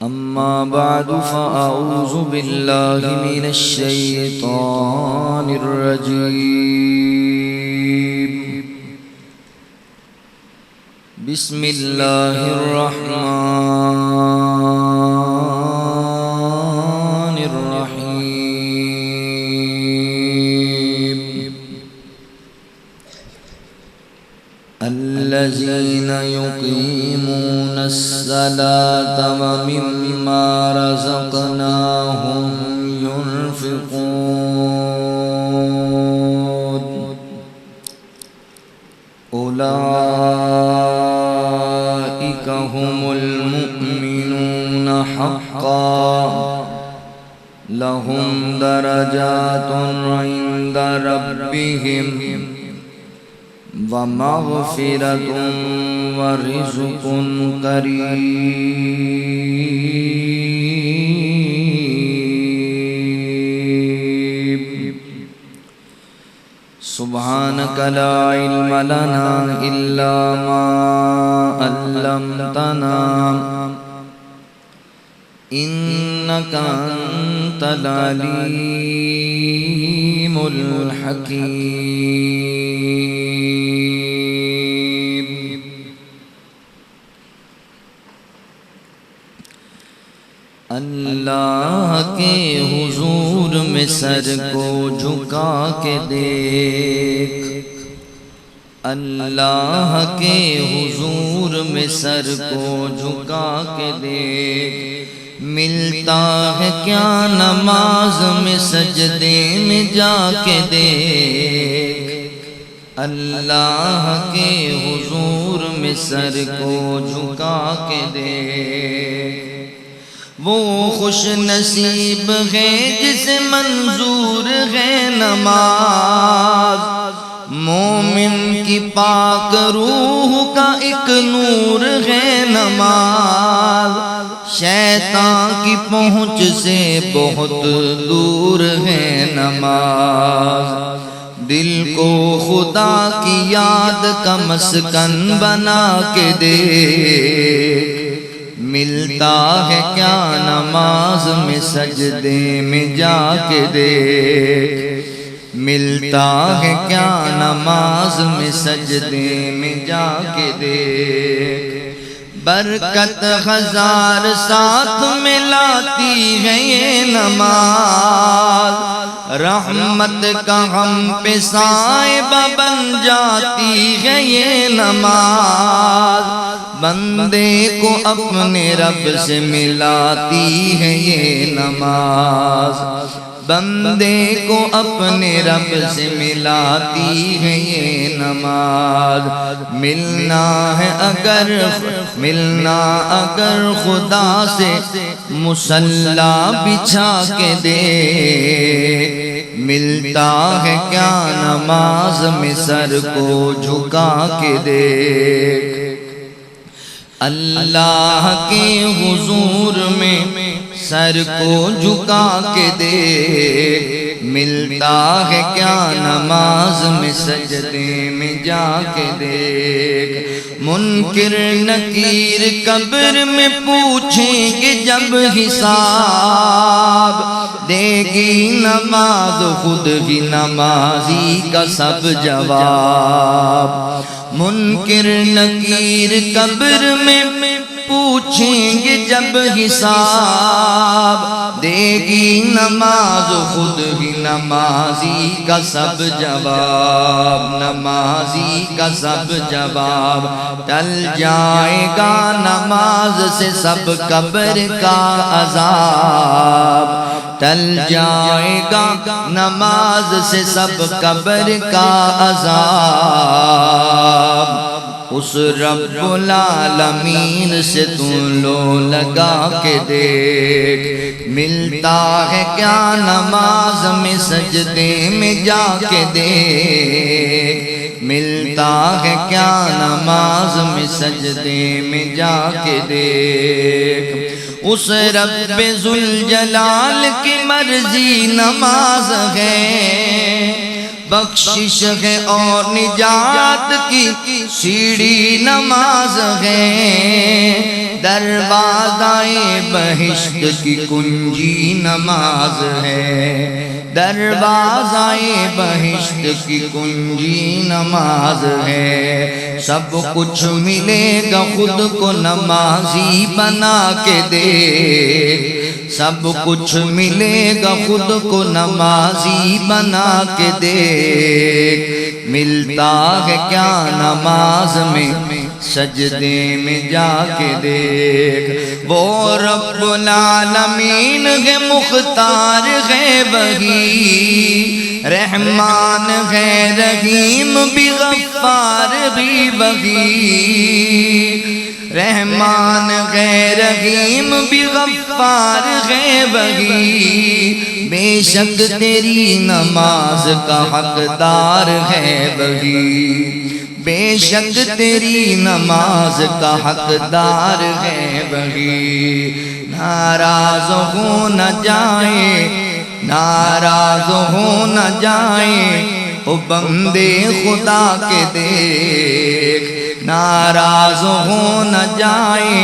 أما بعد فأعوذ بالله من الشيطان الرجيم بسم الله الرحمن الرحيم الذين يقيمون الصلاة ومما رزقناهم ينفقون أولئك هم المؤمنون حقا لهم درجات عند ربهم ومغفرة ورزق قريب سبحانك لا علم لنا إلا ما علمتنا إنك أنت العليم الحكيم اللہ کے حضور میں سر کو جھکا کے دیکھ اللہ کے حضور میں سر کو جھکا کے دیکھ ملتا ہے کیا نماز میں سجدے میں جا کے دیکھ اللہ کے حضور میں سر کو جھکا کے دیکھ وہ خوش نصیب ہے جسے منظور ہے نماز مومن کی پاک روح کا ایک نور ہے نماز شیطان کی پہنچ سے بہت دور ہے نماز دل کو خدا کی یاد کا مسکن بنا کے دیکھ ملتا ہے کیا نماز میں سجدے میں جا کے دیکھ ملتا ہے کیا نماز میں سجدے میں جا کے دیکھ برکت ہزار ساتھ میں لاتی ہے یہ نماز رحمت کا ہم پہ صائبہ بن جاتی ہے یہ نماز بندے کو اپنے رب سے ملاتی ہے یہ نماز بندے کو اپنے رب سے ملاتی ہے یہ نماز ملنا اگر خدا سے مصلا بچھا کے دے ملتا ہے کیا نماز میں سر کو جھکا کے دیکھ اللہ کے حضور میں سر کو جھکا کے دیکھ ملتا ہے کیا نماز میں سجدے میں جا کے دیکھ منکر نکیر قبر میں پوچھیں گے جب حساب دے گی نماز خود ہی نمازی کا سب جواب منکر نکیر قبر میں پوچھیں گے جب حساب دے گی نماز خود ہی نمازی کا سب جواب نمازی کا سب جواب ٹل جائے گا نماز سے سب قبر کا عذاب ٹل جائے گا نماز سے سب قبر کا عذاب اس رب العالمین سے تو لو لگا کے دیکھ ملتا ہے کیا نماز میں سجدے میں جا کے دیکھ ملتا ہے کیا نماز میں سجدے میں جا کے دیکھ اس رب ذوالجلال کی مرضی نماز ہے بخشش ہے اور نجات کی سیڑھی نماز ہے دروازۂ بہشت کی کنجی نماز ہے، دروازۂ بہشت کی کنجی نماز ہے، سب کچھ ملے گا خود کو نمازی بنا کے دیکھ، سب کچھ ملے گا خود کو نمازی بنا کے دیکھ، ملتا ہے کیا نماز میں سجدے میں جا کے دیکھ، وہ رب العالمین ہے مختار ہے وہی، رحمان ہے رحیم بھی غفار بھی وہی، رحمان ہے رحیم بھی غفار ہے وہی، بے شک تیری نماز کا حقدار ہے وہی، بے شک تیری نماز کا حقدار ہے وہی، ناراض ہو نہ جائے، ناراض ہو نہ جائے او بندے خدا کے دیکھ، ناراض ہو نہ جائے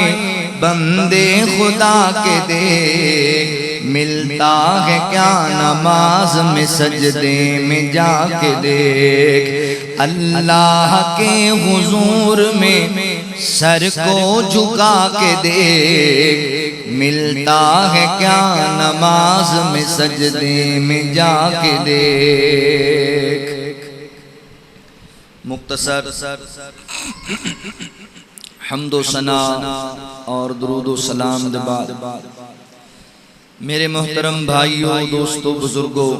بندے خدا کے دیکھ، ملتا ہے کیا نماز میں سجدے میں جا کے دیکھ، اللہ کے حضور میں سر کو جھکا کے دیکھ، ملتا ہے کیا نماز میں سجدے میں جا کے دیکھ۔ مختصر حمد و ثنا اور درود و سلام دے بعد میرے محترم بھائیوں، دوستوں، بزرگوں،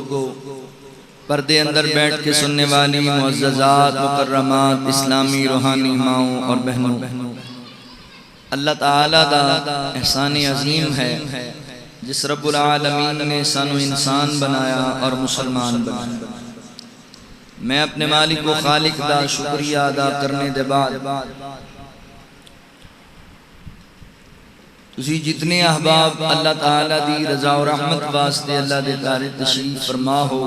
پردے اندر بیٹھ کے سننے والی معززات، مکرمات، اسلامی روحانی ماؤں اور بہنوں، اللہ تعالیٰ دا احسان عظیم ہے جس رب العالمین نے سانو انسان بنایا اور مسلمان بنایا۔ میں اپنے مالک و خالق دا شکریہ ادا کرنے دے بعد تسی جتنے احباب اللہ تعالیٰ دی رضا و رحمت واسطے اللہ دے دار تشریف فرما ہو،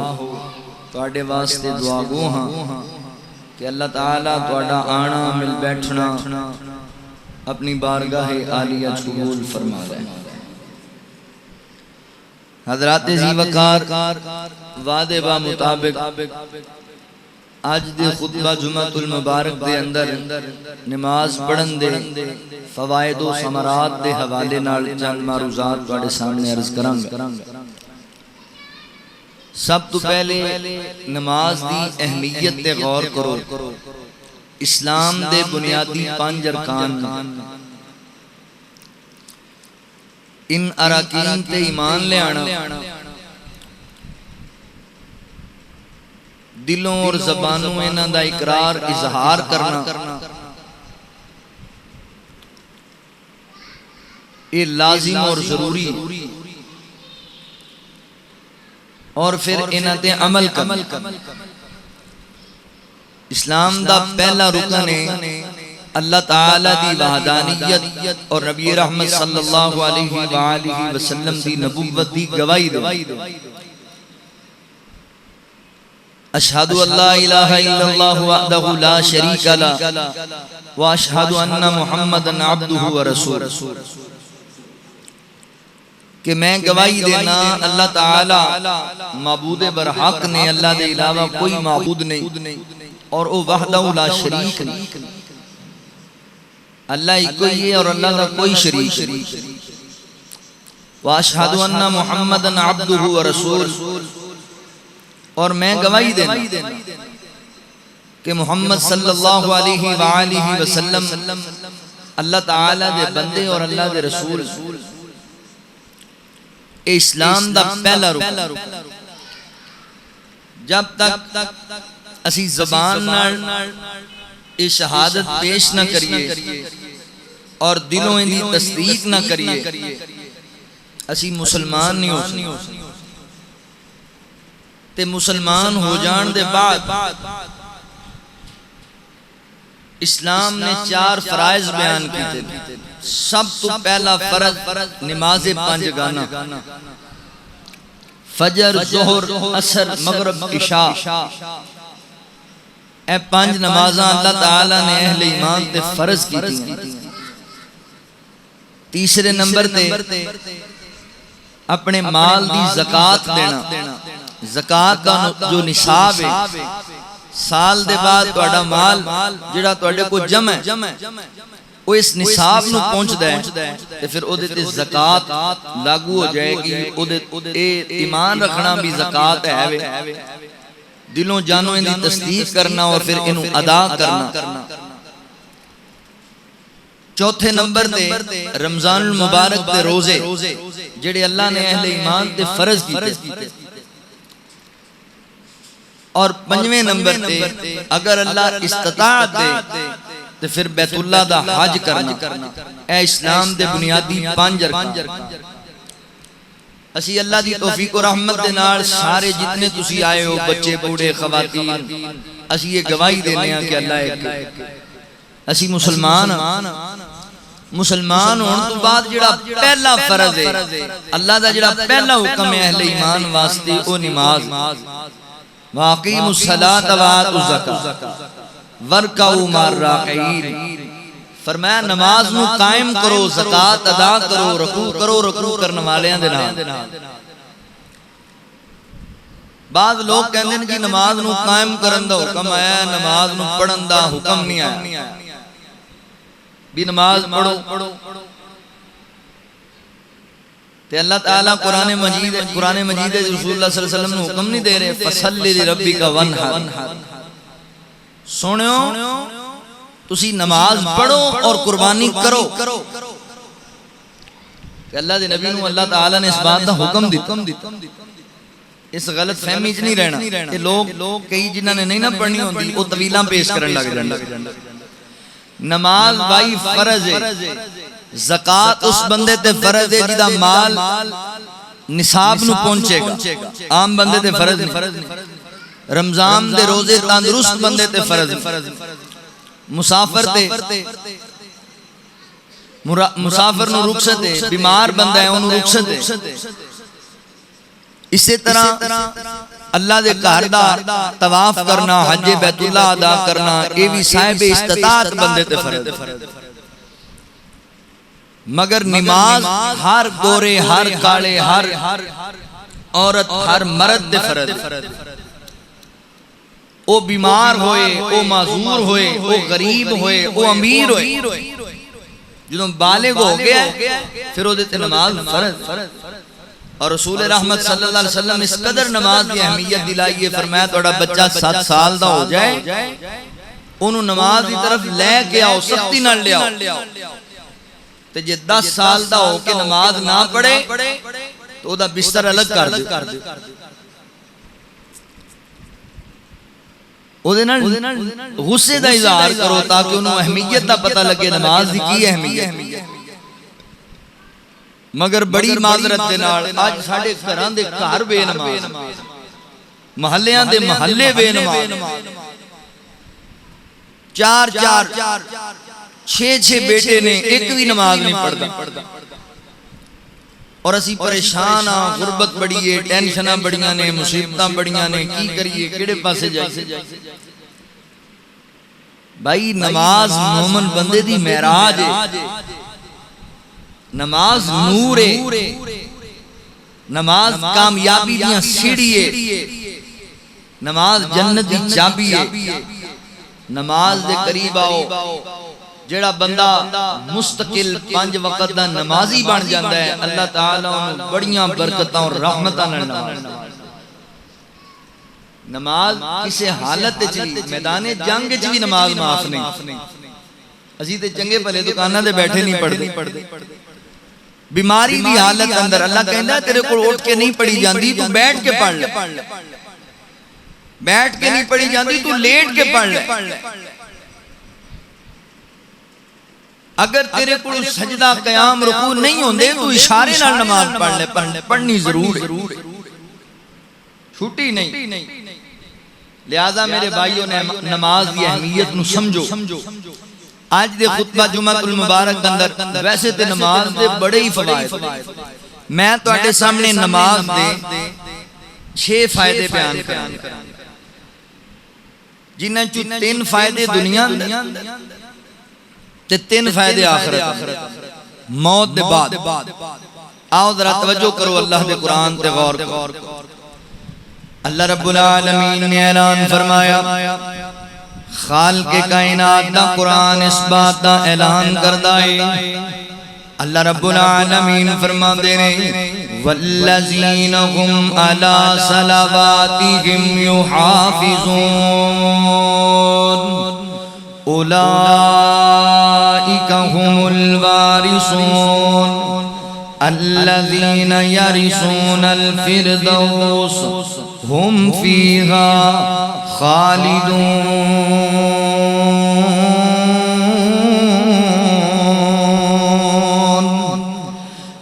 تواڈے واسطے دعا گو ہاں کہ اللہ تعالیٰ تواڈا آنا مل بیٹھنا اپنی بارگاہ عالیہ قبول فرما لے۔ حضرات ذی وقار، وعدے با مطابق آج دے خطبہ جمعۃ المبارک دے اندر نماز پڑھن دے فوائد و ثمرات دے حوالے نال چند معروضات تواڈے سامنے عرض کراں گا۔ سب تو پہلے نماز دی اہمیت تے غور کرو۔ اسلام دے بنیادی 5 ارکان، ان اراکین تے ایمان لے آنا، دلوں اور زبانوں انہاں دا اقرار اظہار کرنا، یہ لازم اور ضروری، اور پھر انہاں تے عمل کرنا۔ اسلام دا پہلا رکن ہے اللہ تعالیٰ دی وحدانیت اور نبی رحمت صلی اللہ علیہ وآلہ وسلم دی نبوت دی گواہی دے۔ اشہد ان لا الہ الا اللہ وحدہ لا شریک لہ واشہد ان محمدًا عبدہ ورسولہ، کہ میں گواہی دینا اللہ تعالیٰ معبود برحق نے، اللہ دے علاوہ کوئی معبود نہیں، اور وہ وحدہ لا شریک نہیں، اللہ ایک ہی ہے اور اللہ کا کوئی شریک نہیں۔ واشہد ان محمدًا عبدہ ورسولہ، اور میں گواہی دینا کہ محمد صلی اللہ علیہ وآلہ وسلم اللہ تعالیٰ دے بندے اور اللہ دے رسول۔ اے اسلام دا پہلا رکن، جب تک اسی زبان نال اے شہادت پیش نہ کریے اور دلوں دی تصدیق نہ کریے، اسی مسلمان نہیں ہو سکتے۔ تے مسلمان ہو جان دے بعد اسلام نے 4 فرائض بیان کیتے۔ سب تو پہلا فرض نماز 5 گانا، فجر، ظہر، عصر، مغرب، عشاء، اے 5 نمازاں اللہ تعالیٰ نے اہل ایمان تے فرض کی تھی۔ تیسرے نمبر تے اپنے مال دی زکات دینا. زکات کا جو نصاب ہے سال دے بعد تہاڈا مال جڑا تہاڈے کو جمع ہے وہ اس نصاب نو پہنچدا ہے تے پھر او دے تے زکات لاگو ہو جائے گی. او دے ایمان رکھنا بھی زکات ہے وے, دلوں جانوں دی تصدیق کرنا اور پھر انہوں ادا کرنا. چوتھے نمبر تے رمضان المبارک دے روزے جڑے اللہ نے اہل ایمان تے فرض کیتے. اور پنجویں نمبر تے اگر اللہ استطاعت دے تو پھر بیت اللہ دا حج کرنا. اے اسلام دے بنیادی 5 ارکان. اسی اللہ دی توفیق و رحمت دے نال سارے جتنے تسی آئے ہو بچے بوڑھے خواتین اسی یہ گواہی دینے ہیں کہ اللہ ایک. اسی مسلمان ہونے تو بعد جڑا پہلا فرض ہے اللہ دا جڑا پہلا حکم ہے اہل ایمان واسطے او نماز. وَأَقِيمُوا الصَّلَاةَ وَآتُوا الزَّكَاةَ وَارْكَعُوا مَعَ الرَّاكِعِينَ. فرمایا نماز نو قائم کرو, زکات ادا کرو, رکوع کرو, رکوع کرنے والیاں دے نال. بعض لوگ کہندے ہیں کہ نماز نو قائم کرن دا حکم آیا, نماز نو پڑھن دا حکم نہیں آیا. بھی نماز پڑھو تے اللہ تعالیٰ قرآن مجید رسول اللہ صلی اللہ علیہ وسلم نے حکم نہیں دے رہے فَصَلِّ لِرَبِّكَ وَانْحَرْ. سنو تسی نماز پڑھو اور قربانی کرو. کہ اللہ دے نبی نو اللہ تعالیٰ نے اس بات دا حکم دیتا. اس غلط فہمی چ نہیں رہنا کہ لوگ کئی جنہاں نے نہیں نہ پڑھنی ہوندی وہ طویلاں پیش کرن لگ جاندے. نماز بائی فرض ہے, زکات اس بندے تے فرض ہے جدا مال نصاب نو پہنچے گا, عام بندے تے فرض نہیں. رمضان دے روزے تندرست بندے تے فرض نہیں. مسافر نو رخصت ہے, بیمار بندہ ہے انہوں رخصت ہے. اسی طرح اللہ دے گھر دا طواف کرنا, حج بیت اللہ ادا کرنا یہ بھی صاحب استطاعت بندے تے فرض. مگر نماز ہر گورے, ہر کالے, ہر عورت, ہر مرد دے فرض. او بیمار ہوئے, او معذور ہوئے, او غریب ہوئے, او امیر ہوئے, جدوں بالغ ہو گیا پھر او دیتے نماز فرض. اور رسول رحمت صلی اللہ علیہ وسلم اس قدر نماز کی اہمیت دلائیے, فرمایا توڑا بچہ 7 سال دا ہو جائے انہوں نماز کی طرف لے کے آؤ, سختی نہ لے آؤ. تے جے 10 سال دا ہو کے نماز نہ پڑھے تو دا بستر الگ کر دے. غصے دا اظہار کرو تاکہ انہوں اہمیت دا پتہ لگے نماز دی کی اہمیت. مگر بڑی معذرت دے نال آج ساڑھے گھراں دے گھر بے نماز, محلیاں دے محلے بے نماز, 4 6 بیٹے نے ایک بھی نماز نہیں پڑھتا. اور اسی پریشان ہاں, غربت بڑی ہے, ٹینشناں بڑیاں نے, مصیبتاں بڑیاں نے, کی کریے کیڑے پاسے جائے. بھائی نماز مومن بندے دی معراج ہے, نماز نور ہے, نماز کامیابی دیاں سیڑھی ہے, نماز جنت دی چابی ہے. نماز دے قریب آؤ, جیڑا بندہ مستقل 5 وقت دا نمازی بن جاندہ ہے اللہ تعالیٰ انہوں بڑیاں برکتاں اور رحمتاں نواز. نماز کسے حالت چلی, میدان جنگ چلی نماز معاف نہیں. اسی تے چنگے پہلے دکانہ دے بیٹھے نہیں پڑھتے. بیماری دی حالت اندر اللہ کہندہ ہے تیرے کو اٹھ کے نہیں پڑھی جاندی تو بیٹھ کے پڑھ لے, بیٹھ کے نہیں پڑھی جاندی تو لیٹ کے پڑھ لے. اگر تیرے کو سجدہ قیام رکوع نہیں ہوندے تو اشارے نال نماز پڑھ لے, پڑھنی ضرور ہے, چھوٹی نہیں. لہذا میرے بھائیوں نے نماز دی اہمیت نو سمجھو. آج دے خطبہ جمعہ المبارک اندر ویسے تے نماز دے بڑے ہی فوائد, میں تو آٹے سامنے نماز دے 6 فائدے بیان کریں جنہیں 3 فائدے دنیا تے 3 فائدے آخرت. موت دے بعد آؤ ذرا توجہ کرو اللہ دے قرآن تے غور کرو اللہ رب العالمین نے اعلان فرمایا خالق کائنات دا قرآن اس بات دا اعلان کردہ ہے اللہ رب العالمین فرما دے رہے والذین هم علی صلواتہم یحافظون اولئک هم الوارثون الذین یرثون الفردوس هم فیہا خالدون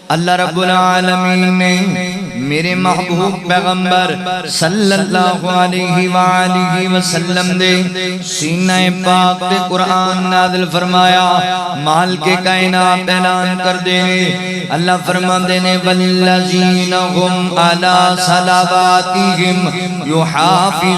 اللہ رب العالمین نے میرے محبوب پیغمبر صلی اللہ علیہ وآلہ وسلم دے سینہ پاک دے قرآن نازل فرمایا مال کے کائنات اعلان کر دے اللہ فرما دینے والذین هم علی صلواتہم یحافظون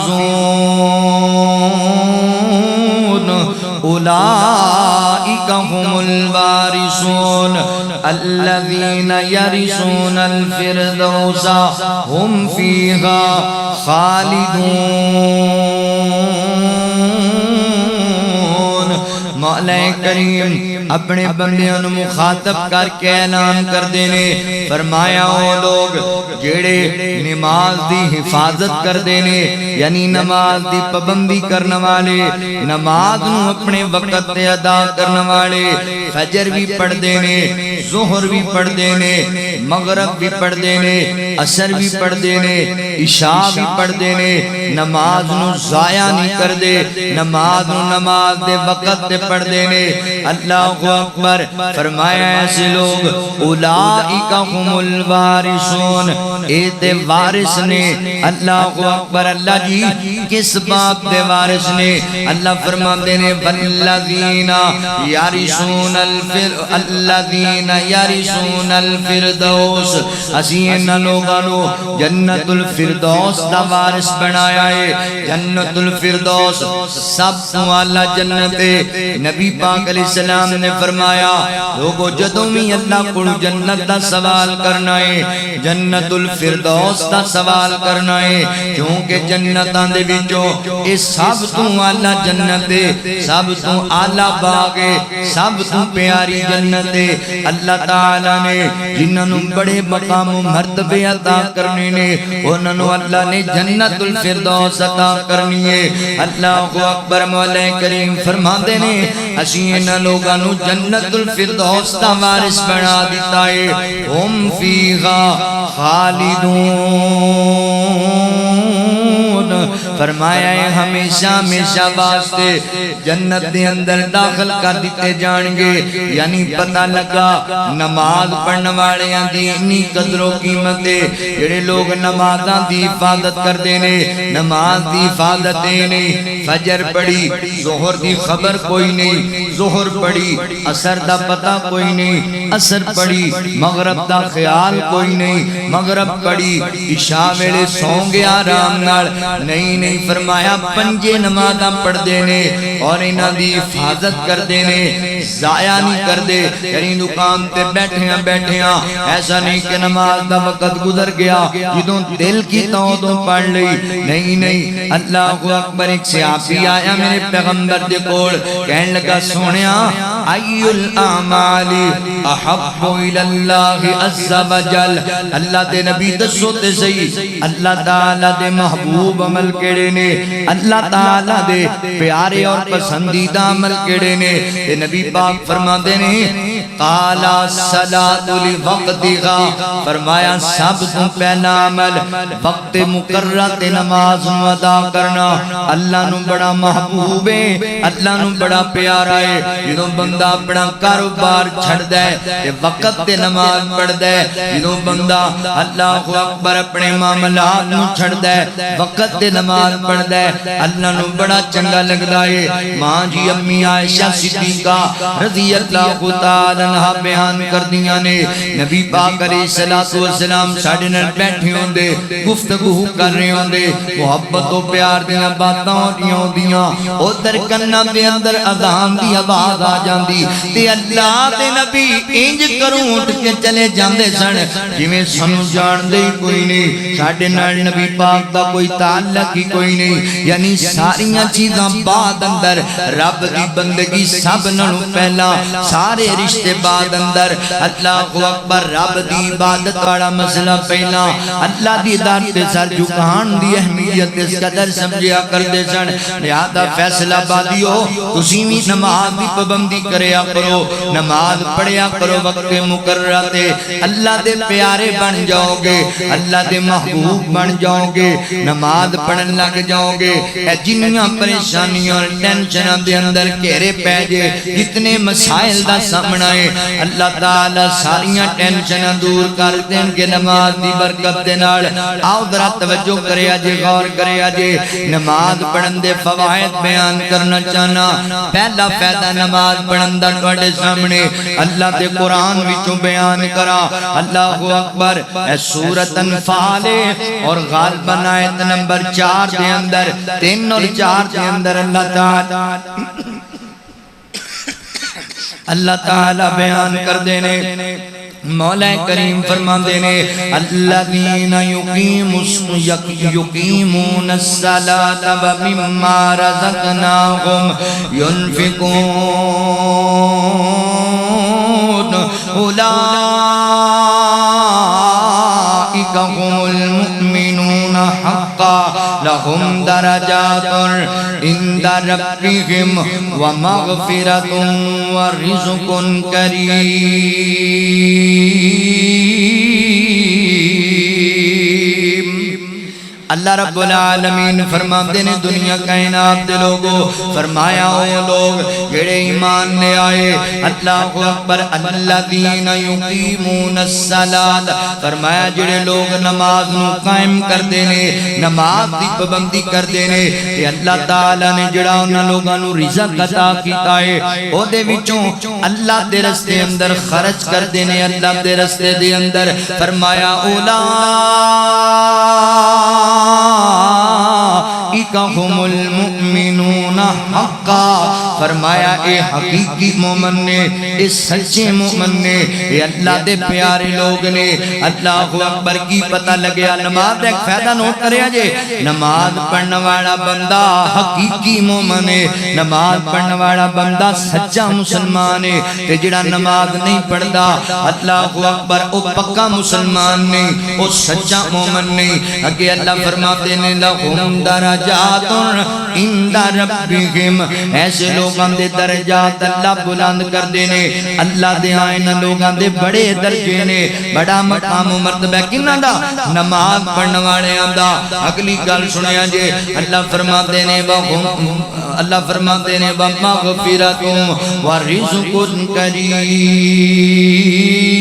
اولئک هم الوارثون الذین یرثون الفردوس هم فیہا خالدون مولا کریم اپنے بندیاں نو مخاطب کر کے اعلان کر دینے فرمایا وہ لوگ جڑے نماز دی حفاظت کر دینے یعنی نماز دی پابندی کرنے والے نماز نو اپنے وقت تے ادا کرنے والے فجر بھی پڑھ دینے ظہر بھی پڑھ دینے مغرب بھی پڑھ دینے عصر بھی پڑھ دینے عشاء بھی پڑھ دینے نماز نو ضائع نہیں کر دے نماز نو نماز دے وقت تے پڑھ دینے اللہ اکبر فرمایا ایسے لوگ اولئک هم الوارثون اے تے وارث نے اللہ اکبر اللہ جی کس بات دے وارث نے اللہ فرماتے نے والذین یرثون الفردوس اسی ان لوگاں نو جنت الفردوس دا وارث بنایا ہے جنت الفردوس سب تو اعلی جنت نبی پاک علیہ السلام نے فرمایا لوگوں جدوں بھی اللہ کو جنت دا سوال کرنا ہے جنت الفردوس دا سوال کرنا ہے کیونکہ جنتاں دے وچوں اے سب تو اعلی جنت ہے سب تو اعلی باغ ہے سب تو پیاری جنت ہے اللہ تعالی نے جنہاں نوں بڑے مقام و مرتبے عطا کرنے نے انہاں نوں اللہ نے جنت الفردوس عطا کرنی ہے اللہ اکبر مولا کریم فرماندے نے اسی انہاں لوگاں نوں جنت الفردوس دا وارث بنا دیتا ہے ہم فیہا خالدون فرمایا ہے ہمیشہ ہمیشہ واسطے جنت دے اندر داخل کر دیتے جان گے یعنی پتہ لگا نماز پڑھنے والے دی اتنی قدر و قیمت ہے جڑے لوگ نمازاں دی حفاظت کر دینے نماز دی حفاظت نہیں فجر پڑھی ظہر دی خبر کوئی نہیں ظہر پڑھی عصر دا پتہ کوئی نہیں عصر پڑھی مغرب دا خیال کوئی نہیں مغرب پڑھی عشاء ویلے سوں گے آرام نال نہیں فرمایا پنجے نمازاں پڑھ دینے اور انہاں دی حفاظت کر دینے ضائع نہیں کر دے یعنی دکان تے بیٹھیاں ایسا نہیں کہ نماز دا وقت گزر گیا جدوں دل کی تو پڑھ لئی نہیں اللہ اکبر ایک صحابی آیا میرے پیغمبر دے کول کہنے لگا سونیا ای الاعمال احب الی اللہ عز وجل اللہ دے نبی دسو تے صحیح اللہ تعالی دے محبوب عمل کیڑے نے اللہ تعالی دے پیارے اور پسندیدہ عمل کیڑے نے تے نبی پاک فرماندے نے قال الصلاۃ لوقتها فرمایا سب تو پہلا عمل وقت مقررہ تے نماز ادا کرنا اللہ نو بڑا محبوب ہے اللہ نو بڑا پیارا ہے جدوں بندہ اپنا کاروبار چھڑدا ہے تے وقت تے نماز پڑھدا ہے جدوں بندہ اللہ اکبر اپنے معاملات نو چھڑدا ہے وقت تے نماز پڑھدا ہے اللہ نو بڑا چنگا لگدا ہے ماں جی امی عائشہ صدیقہ رضی اللہ تعالی عنہا بیان کر دیا نے نبی پاک علیہ السلام ساڑھے نال بیٹھے ہوں دے گفتگو کر رہے ہوں دے محبت و پیار دیاں باتاں ہوں دیاں او در کنہ دے اندر اذان دی آواز آ جاندی تے اللہ دے نبی انج کروں اٹھ کے چلے جاندے سن جویں سانو جان دے کوئی نہیں ساڈے نال نبی پاک دا کوئی تعلق ہی کوئی نہیں یعنی ساریاں چیزاں بعد اندر رب دی بندگی سب نالوں پہلا سارے رشتے بعد اندر اللہ اکبر رب دی عبادت والا مسئلہ پہلا اللہ دی ذات تے سر جھکان دی اہمیت اس قدر سمجھیا کردے سن لہذا فیصلہ بادیو تسی بھی نماز دی پابندی کریا کرو نماز پڑھیا کرو وقت مقررہ تے اللہ دے پیارے بن جاؤ گے اللہ دے محبوب بن جاؤ گے نماز پڑھن لگ جاؤ گے اے جنیاں پریشانیاں اور ٹینشناں دے اندر گھیرے پے جے جتنے مسائل دا سامنا ہے اللہ تعالی ساریاں ٹینشناں دور کر دین کے نماز دی برکت دے نال آؤ ذرا توجہ کریا جے غور کریا جے نماز پڑھن دے فوائد بیان کرنا چاہنا پہلا فائدہ نماز پڑھن دا تواڈے سامنے اللہ دے قرآن وچوں بیان کرا اللہ اکبر اے سورۃ انفال اور غالباً آیت نمبر 4 دے اندر 3 اور 4 دے اندر اللہ تعالی بیان کر دینے مولا کریم فرما دینے الذین یقیمون الصلاۃ ومما رزقناہم ينفقون اولئک هم المؤمنون حقا لهم درجات عند ربهم ومغفرة ورزق کریم اللہ رب العالمین فرماتے نے دنیا کائنات دے لوگوں فرمایا وہ لوگ جڑے ایمان لے آئے اللہ اکبر الذین یقیمون الصلاۃ فرمایا جڑے لوگ نماز نو قائم کر دینے نماز دی پابندی کر دینے تے اللہ تعالی نے جڑا انہاں لوگاں نو رزق عطا کیتا ہے او دے وچوں اللہ دے رستے اندر خرچ کر دینے اللہ دے رستے دے اندر فرمایا اولا ہم المؤمنون حقا فرمایا اے حقیقی مومن نے اے سچے مومن نے اے اللہ دے پیارے لوگ نے اللہ اکبر کی پتہ لگیا نماز ایک فائدہ نوٹ کریا جے نماز پڑھنے والا بندہ حقیقی مومن ہے نماز پڑھنے والا بندہ سچا مسلمان ہے تے جڑا نماز نہیں پڑھدا اللہ اکبر او پکا مسلمان نہیں او سچا مومن نہیں اگے اللہ فرماتے نے لہم درجات عند ربہم ایسے لوگاں دے درجات اللہ بلند کر دینے اللہ دے آئین لوگاں دے بڑے درجے نے بڑا مقام و مرتبہ کنہ دا نماز پڑھنے والے آندہ اگلی گل سنیا جے اللہ فرماتے نے اللہ فرماتے نے وَمَغْفِرَةٌ وَرِزْقٌ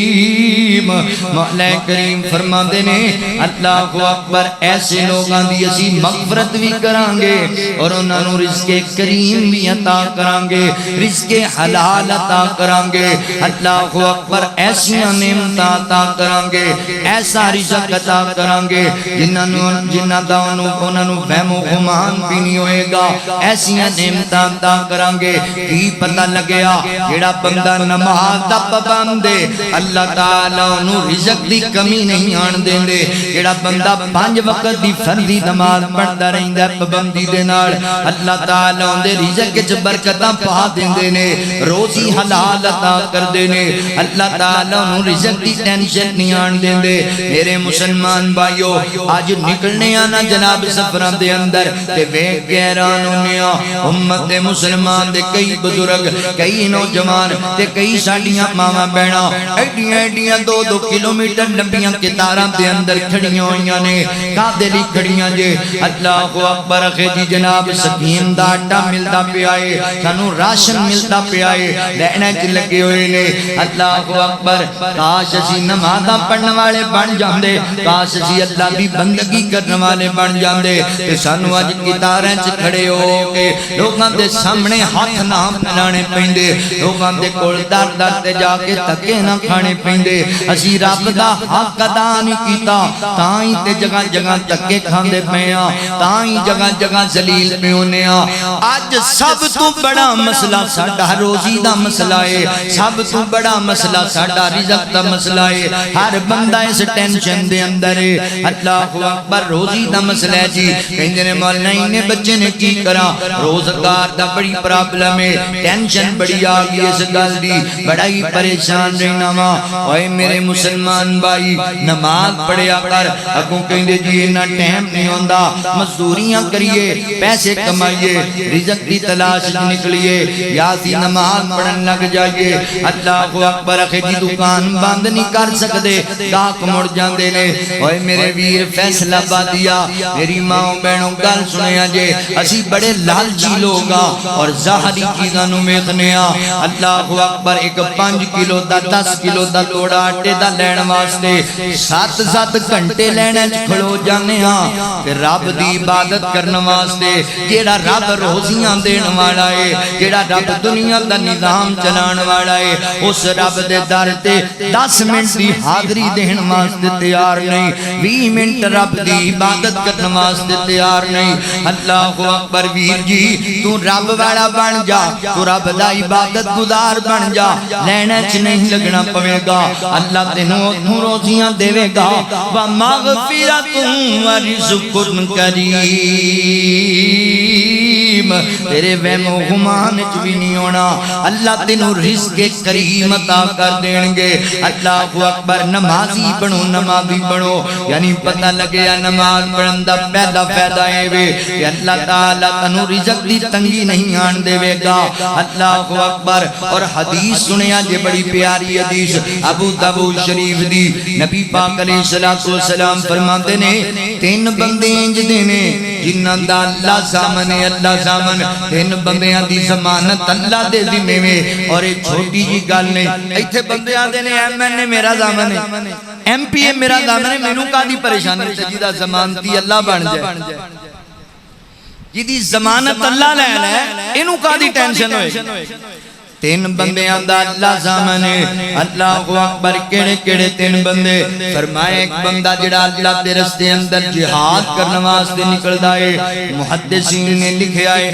کریم مولا کریم فرما دینے اللہ اکبر ایسے لوگاں دی اسی مغفرت بھی کرانگے اور انہاں نو رزق کریم بھی عطا کرانگے رزق حلال عطا کرانگے اللہ اکبر ایسیاں نعمتاں عطا کرانگے ایسا رزق عطا کرانگے جنہاں دا انہاں نو وہم و گمان بھی نہیں ہوئے گا ایسیاں نعمتاں عطا کرانگے کی پتہ لگیا جڑا بندہ نماز دا پابند ہے اللہ تعالی انہوں رزق دی کمی نہیں آن دیں دے جڑا بندہ 5 وقت دی فردی نماز پڑھتا رہندہ ہے پابندی دے نال اللہ تعالی ان دے رزق وچ برکتاں پا دیندے نے روزی حلال عطا کر دینے اللہ تعالی انہوں رزق دی ٹینشن نہیں آن دیں دے میرے مسلمان بھائیو آج نکلنے آنا جناب سفران دے اندر تے ویک گہران ہونیا امت مسلمان دے کئی بزرگ کئی نوجوان تے کئی ساڑیاں ماما بہنا ایڈیاں ایڈیاں 2-2 کلومیٹر لمبیاں کتاراں دے اندر کھڑیاں ہوئیاں نے کادے لی کھڑیاں جے اللہ اکبر اخی جی جناب سکین دا آٹا ملتا پیا ہے سانو راشن ملتا پیا ہے لینے چ لگے ہوئے نے اللہ اکبر کاش اسی نمازاں پڑھن والے بن جاندے کاش اسی اللہ دی بندگی کرن والے بن جاندے تے سانو اج کتاراں چ کھڑے ہو کے لوکاں دے سامنے ہاتھ نہ پھیلانے پیندے لوکاں دے کول در در تے جا کے تکے نہ کھانے پیندے اسی رب دا حق ادا نہیں کیتا تاں ہی تے جگہ جگہ تکے کھاندے پئے ہاں تاں ہی جگہ جگہ ذلیل پے ہونے ہاں اج سب تو بڑا مسئلہ ساڈا روزی دا مسئلہ ہے سب تو بڑا مسئلہ ساڈا رزق دا مسئلہ ہے ہر بندہ اس ٹینشن دے اندر ہے اللہ اکبر روزی دا مسئلہ ہے جی کہندے نے مولانا نے بچے نے کی کرا روزگار دا بڑی پرابلم ہے ٹینشن بڑی آ گئی اس گل دی بڑا ہی پریشان رہنا وا اوے میرے مسلمان بھائی نماز پڑھیا کر اگوں کہندے جی اتنا ٹائم نہیں ہوندا مزدوریاں کریے پیسے کمائیے رزق دی تلاش نکلیے یا سی نماز پڑھن لگ جائیے اللہ اکبر اکھے جی دکان بند نہیں کر سکدے گاہک مڑ جاندے نے اوے میرے ویر فیصلہ بادیا میری ماں بہنوں گل سنیا جے اسی بڑے لالچی لوگ اور ظاہری چیزاں نو ویکھنے ہاں اللہ اکبر ایک 5 کلو دا 10 کلو دا توڑا آٹے دا لین واسطے 7 گھنٹے لینے چ کھلو جانے ہاں تے رب دی عبادت کرن واسطے جیڑا رب روزیاں دین والا ہے جیڑا رب دنیا دا نظام چلان والا ہے اس رب دے در تے 10 منٹ دی حاضری دین واسطے تیار نہیں 20 منٹ رب دی عبادت کرن واسطے تیار نہیں اللہ اکبر ویر جی تو رب والا بن جا تو رب دا عبادت گزار بن جا لینے چ نہیں لگنا پوے گا اللہ تینوں روزیاں دے گا ومغفرۃ ورزق کریم تیرے وہم و گمان وچ بھی نہیں ہونا اللہ تینوں رزق کریم عطا کر دین گے اللہ اکبر نمازی بنو نمازی بنو یعنی پتہ لگیا نماز پڑھن دا پہلا فائدہ ہے وے کہ اللہ تعالی تینوں رزق دی تنگی نہیں آن دے گا اللہ اکبر اور حدیث سنیا جے بڑی پیاری حدیث ابو داؤد شریف دی نبی پاک علیہ الصلوۃ والسلام فرماتے نے 3 بندے انج دے نے جنہاں دا اللہ سامنے اللہ سامنے 3 بندیاں دی ضمانت اللہ دے ذمے میں اور ایک چھوٹی جی گل نہیں ایتھے بندے آندے نے ایم این اے میرا ضامن ہے ایم پی اے میرا ضامن ہے مینوں کادی پریشانی تے جیدا ضمانتی اللہ بن جائے جیدی ضمانت اللہ لے لے اینوں کادی ٹینشن ہوئے 3 بندیاں دا اللہ سامنے اللہ اکبر کیڑے کیڑے 3 بندے فرمایا ایک بندہ جڑا اللہ دے رستے اندر جہاد کرنے واسطے نکلدا ہے محدثین نے لکھیا ہے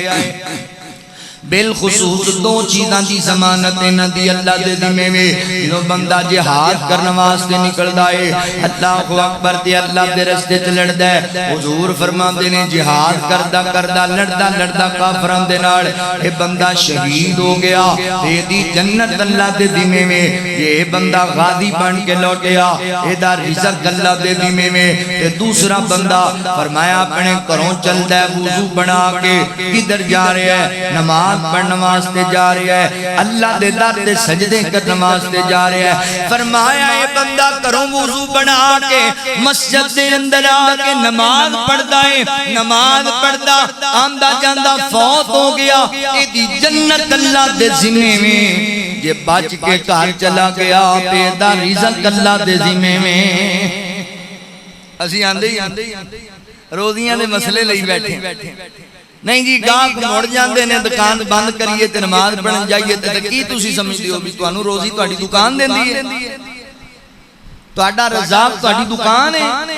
بالخصوص 2 چیزاں دی ضمانت انہاں دی اللہ دے ذمے میں جو بندہ جہاد کرنے واسطے نکلدا ہے اللہ اکبر تے اللہ دے رستے تے لڑدا ہے حضور فرماندے نے جہاد کردا کردا لڑدا لڑدا کافراں دے نال اے بندہ شہید ہو گیا تے دی جنت اللہ دے ذمے میں یہ بندہ غازی بن کے لوٹیا اے دا رزق اللہ دے ذمے میں تے دوسرا بندہ فرمایا اپنے گھروں چلدا ہے وضو بنا کے کدھر جا رہا ہے نماز پڑھنے واسطے جا رہا ہے اللہ دے در تے سجدے کرنے واسطے جا رہا ہے فرمایا اے بندہ گھروں وضو بنا کے مسجد دے اندر آ کے نماز پڑھدا ہے نماز پڑھدا آندا جاندا فوت ہو گیا اے دی جنت اللہ دے ذمے میں جے بچ کے گھر چلا گیا تے دا رزق اللہ دے ذمے میں اسی آندے ہی روزیاں دے مسئلے لئی بیٹھے نہیں جی گاہک مڑ جاندے نے دکان بند کریے تے نماز پڑھن جائیے تے کی تسی سمجھدے ہو بھی تانوں روزی تہاڈی دکان دیندی ہے تہاڈا رزاق تہاڈی دکان ہے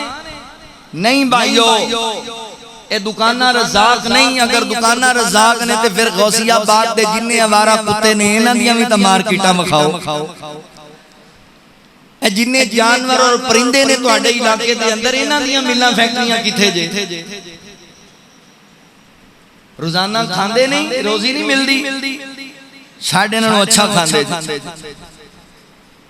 نہیں بھائیو اے دکانہ رزاق نہیں اگر دکانہ رزاق نے تے پھر غوثیہ آباد دے جننے آوارہ کتے نے انہاں دیاں وی تے مارکیٹاں وکھاؤ اے جننے جانور اور پرندے نے تہاڈے علاقے دے اندر انہاں دیاں ملاں فیکٹریاں کتھے جے روزانہ کھاندے نہیں روزی نہیں ملدی ساڑھے نالوں اچھا کھاندے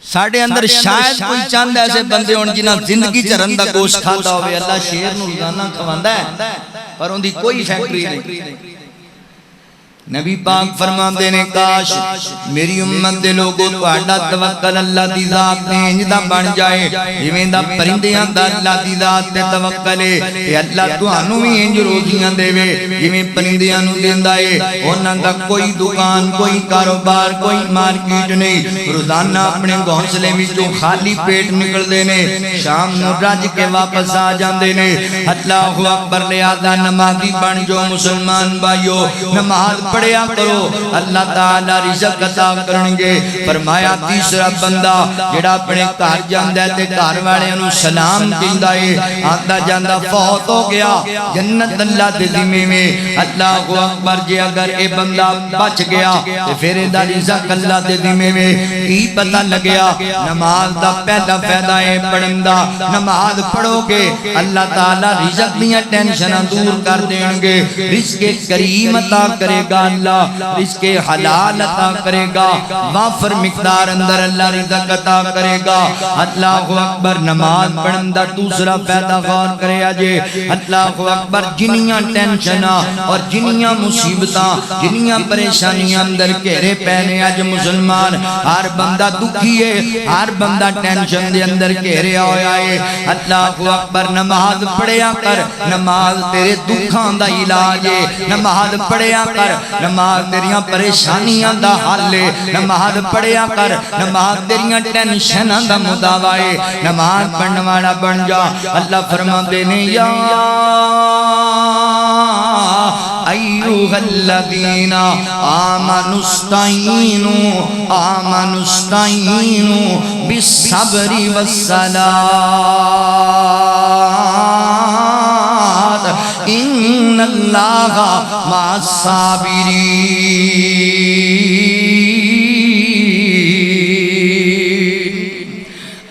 ساڑھے اندر شاید کوئی چاند ایسے بندے ہون جنہاں زندگی چرن دا گوشت کھاتا ہوئے اللہ شیر نو روزانہ کھواندا ہے پر ان دی کوئی فیکٹری نہیں نبی پاک فرماندے نے کاش میری امت دے لوگوں تہاڈا توکل اللہ دی ذات تے انج دا بن جائے جویں دا پرندیاں دا اللہ دی ذات تے توکل ہے تے اللہ تانوں وی انج روزیاں دیوے جویں پرندیاں نوں دیندا ہے انہاں دا کوئی دکان کوئی کاروبار کوئی مارکیٹ نہیں روزانہ اپنے گھونسلے وچوں خالی پیٹ نکلدے نے شام نوں رج کے واپس آ جاندے نے اللہ اکبر لہذا نمازی بن جو مسلمان بھائیو نماز پڑھیا کرو اللہ تعالیٰ رزق عطا کرنگے فرمایا تیسرا بندہ جڑا اپنے گھر جاندا ہے تے گھر والےاں نوں سلام دیندا ہے آندا جاندا فوت ہو گیا جنت اللہ دے ذمے میں اللہ اکبر جے اگر اے بندہ بچ گیا تے پھر اے دا رزق اللہ دے ذمے میں کی پتہ لگیا نماز دا پہلا فائدہ ہے پڑھن دا نماز پڑھو گے اللہ تعالیٰ رزق دیاں ٹینشناں دور کر دین گے رزق کریم عطا کرے گا اللہ رزق حلال عطا کرے گا وافر مقدار اندر اللہ رزق عطا کرے گا اللہ اکبر نماز پڑھن دا دوسرا فائدہ غور کرے اجے اللہ اکبر جنیاں ٹینشناں اور جنیاں مصیبتاں جنیاں پریشانیاں اندر گھیرے پینے اج مسلمان ہر بندہ دکھی ہے ہر بندہ ٹینشن دے اندر گھیریا ہویا ہے اللہ اکبر نماز پڑھیا کر نماز تیرے دکھاں دا علاج ہے نماز پڑھیا کر نماز تیریاں پریشانیاں دا حل ہے نماز پڑھیا کر نماز تیریاں ٹینشناں دا مداوا ہے نماز پڑھن والا بن جا اللہ فرماندے نے یا ایھا الذین آمنوا استعینوا بالصبر والصلاۃ ان اللہ مع الصابرین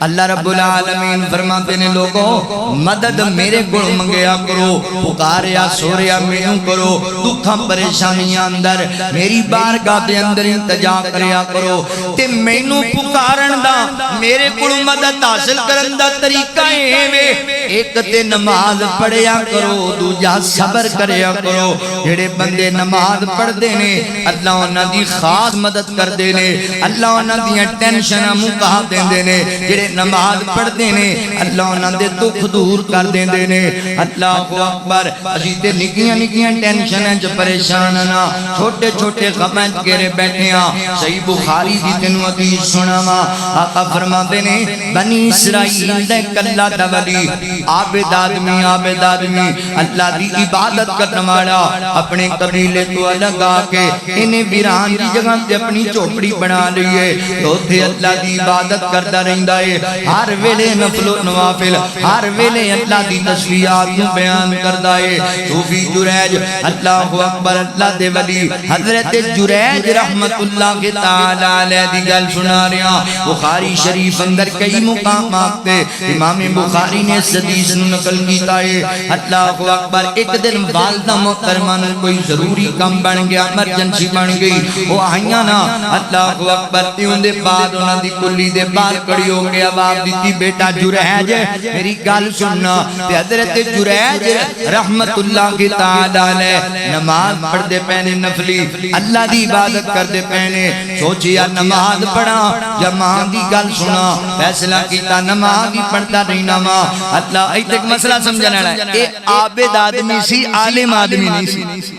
اللہ رب العالمین فرماتے ہیں لوگوں مدد میرے گل منگیا کرو پکاریا سوریا مینوں کرو دکھاں پریشانیاں اندر میری بارگاہ دے اندر التجا کریا کرو تے مینوں پکارن دا میرے گل مدد حاصل کرن دا طریقہ ایویں ایک تے نماز پڑھیا کرو دوجا صبر کریا کرو جڑے بندے نماز پڑھدے نے اللہ انہاں دی خاص مدد کردے نے اللہ انہاں دیاں ٹینشناں مکا دیندے نے جڑے نماز پڑھتے ہیں اللہ انہاں دے دکھ دور کر دیندے نے اللہ اکبر اسی تے نکیاں نکیاں ٹینشناں چ پریشان نہ چھوٹے چھوٹے غماں چ گھرے بیٹھے ہاں صحیح بخاری دی تینوں حدیث سناواں آقا فرماندے نے بنی اسرائیل دا کلا دا ولی عابد آدمی اللہ دی عبادت کرن والا اپنے قبیلے تو الگ آ کے انہیں ویران دی جگہ تے اپنی جھوپڑی بنا لئی ہے اوتھے اللہ دی عبادت کردا رہندا ہے ہر ویلے نفل و نوافل ہر ویلے اللہ دی تسبیحات نو بیان کردا ہے صوفی جریج اللہ اکبر اللہ دے ولی حضرت جریج رحمت اللہ تعالی علیہ دی گل سنا رہا بخاری شریف اندر کئی مقامات تے امام بخاری نے اس حدیث نو نقل کیتا ہے اللہ اکبر ایک دن والدہ محترمہ نو کوئی ضروری کام بن گیا ایمرجنسی بن گئی وہ آئیاں نا اللہ اکبر تے اون دے بعد انہاں دی کلی دے باہر کھڑی ہو کے آواز دیتی بیٹا جریج میری گل سننا تے حضرت جریج رحمت اللہ کی تعالی علیہ نماز پڑھدے پینے نفلی اللہ دی عبادت کردے پینے سوچیا نماز پڑھا یا ماں دی گل سنا فیصلہ کیتا نماز ہی پڑھتا رہنا ماں اللہ ایک تک مسئلہ سمجھنا ہے اے عابد آدمی سی عالم آدمی نہیں سی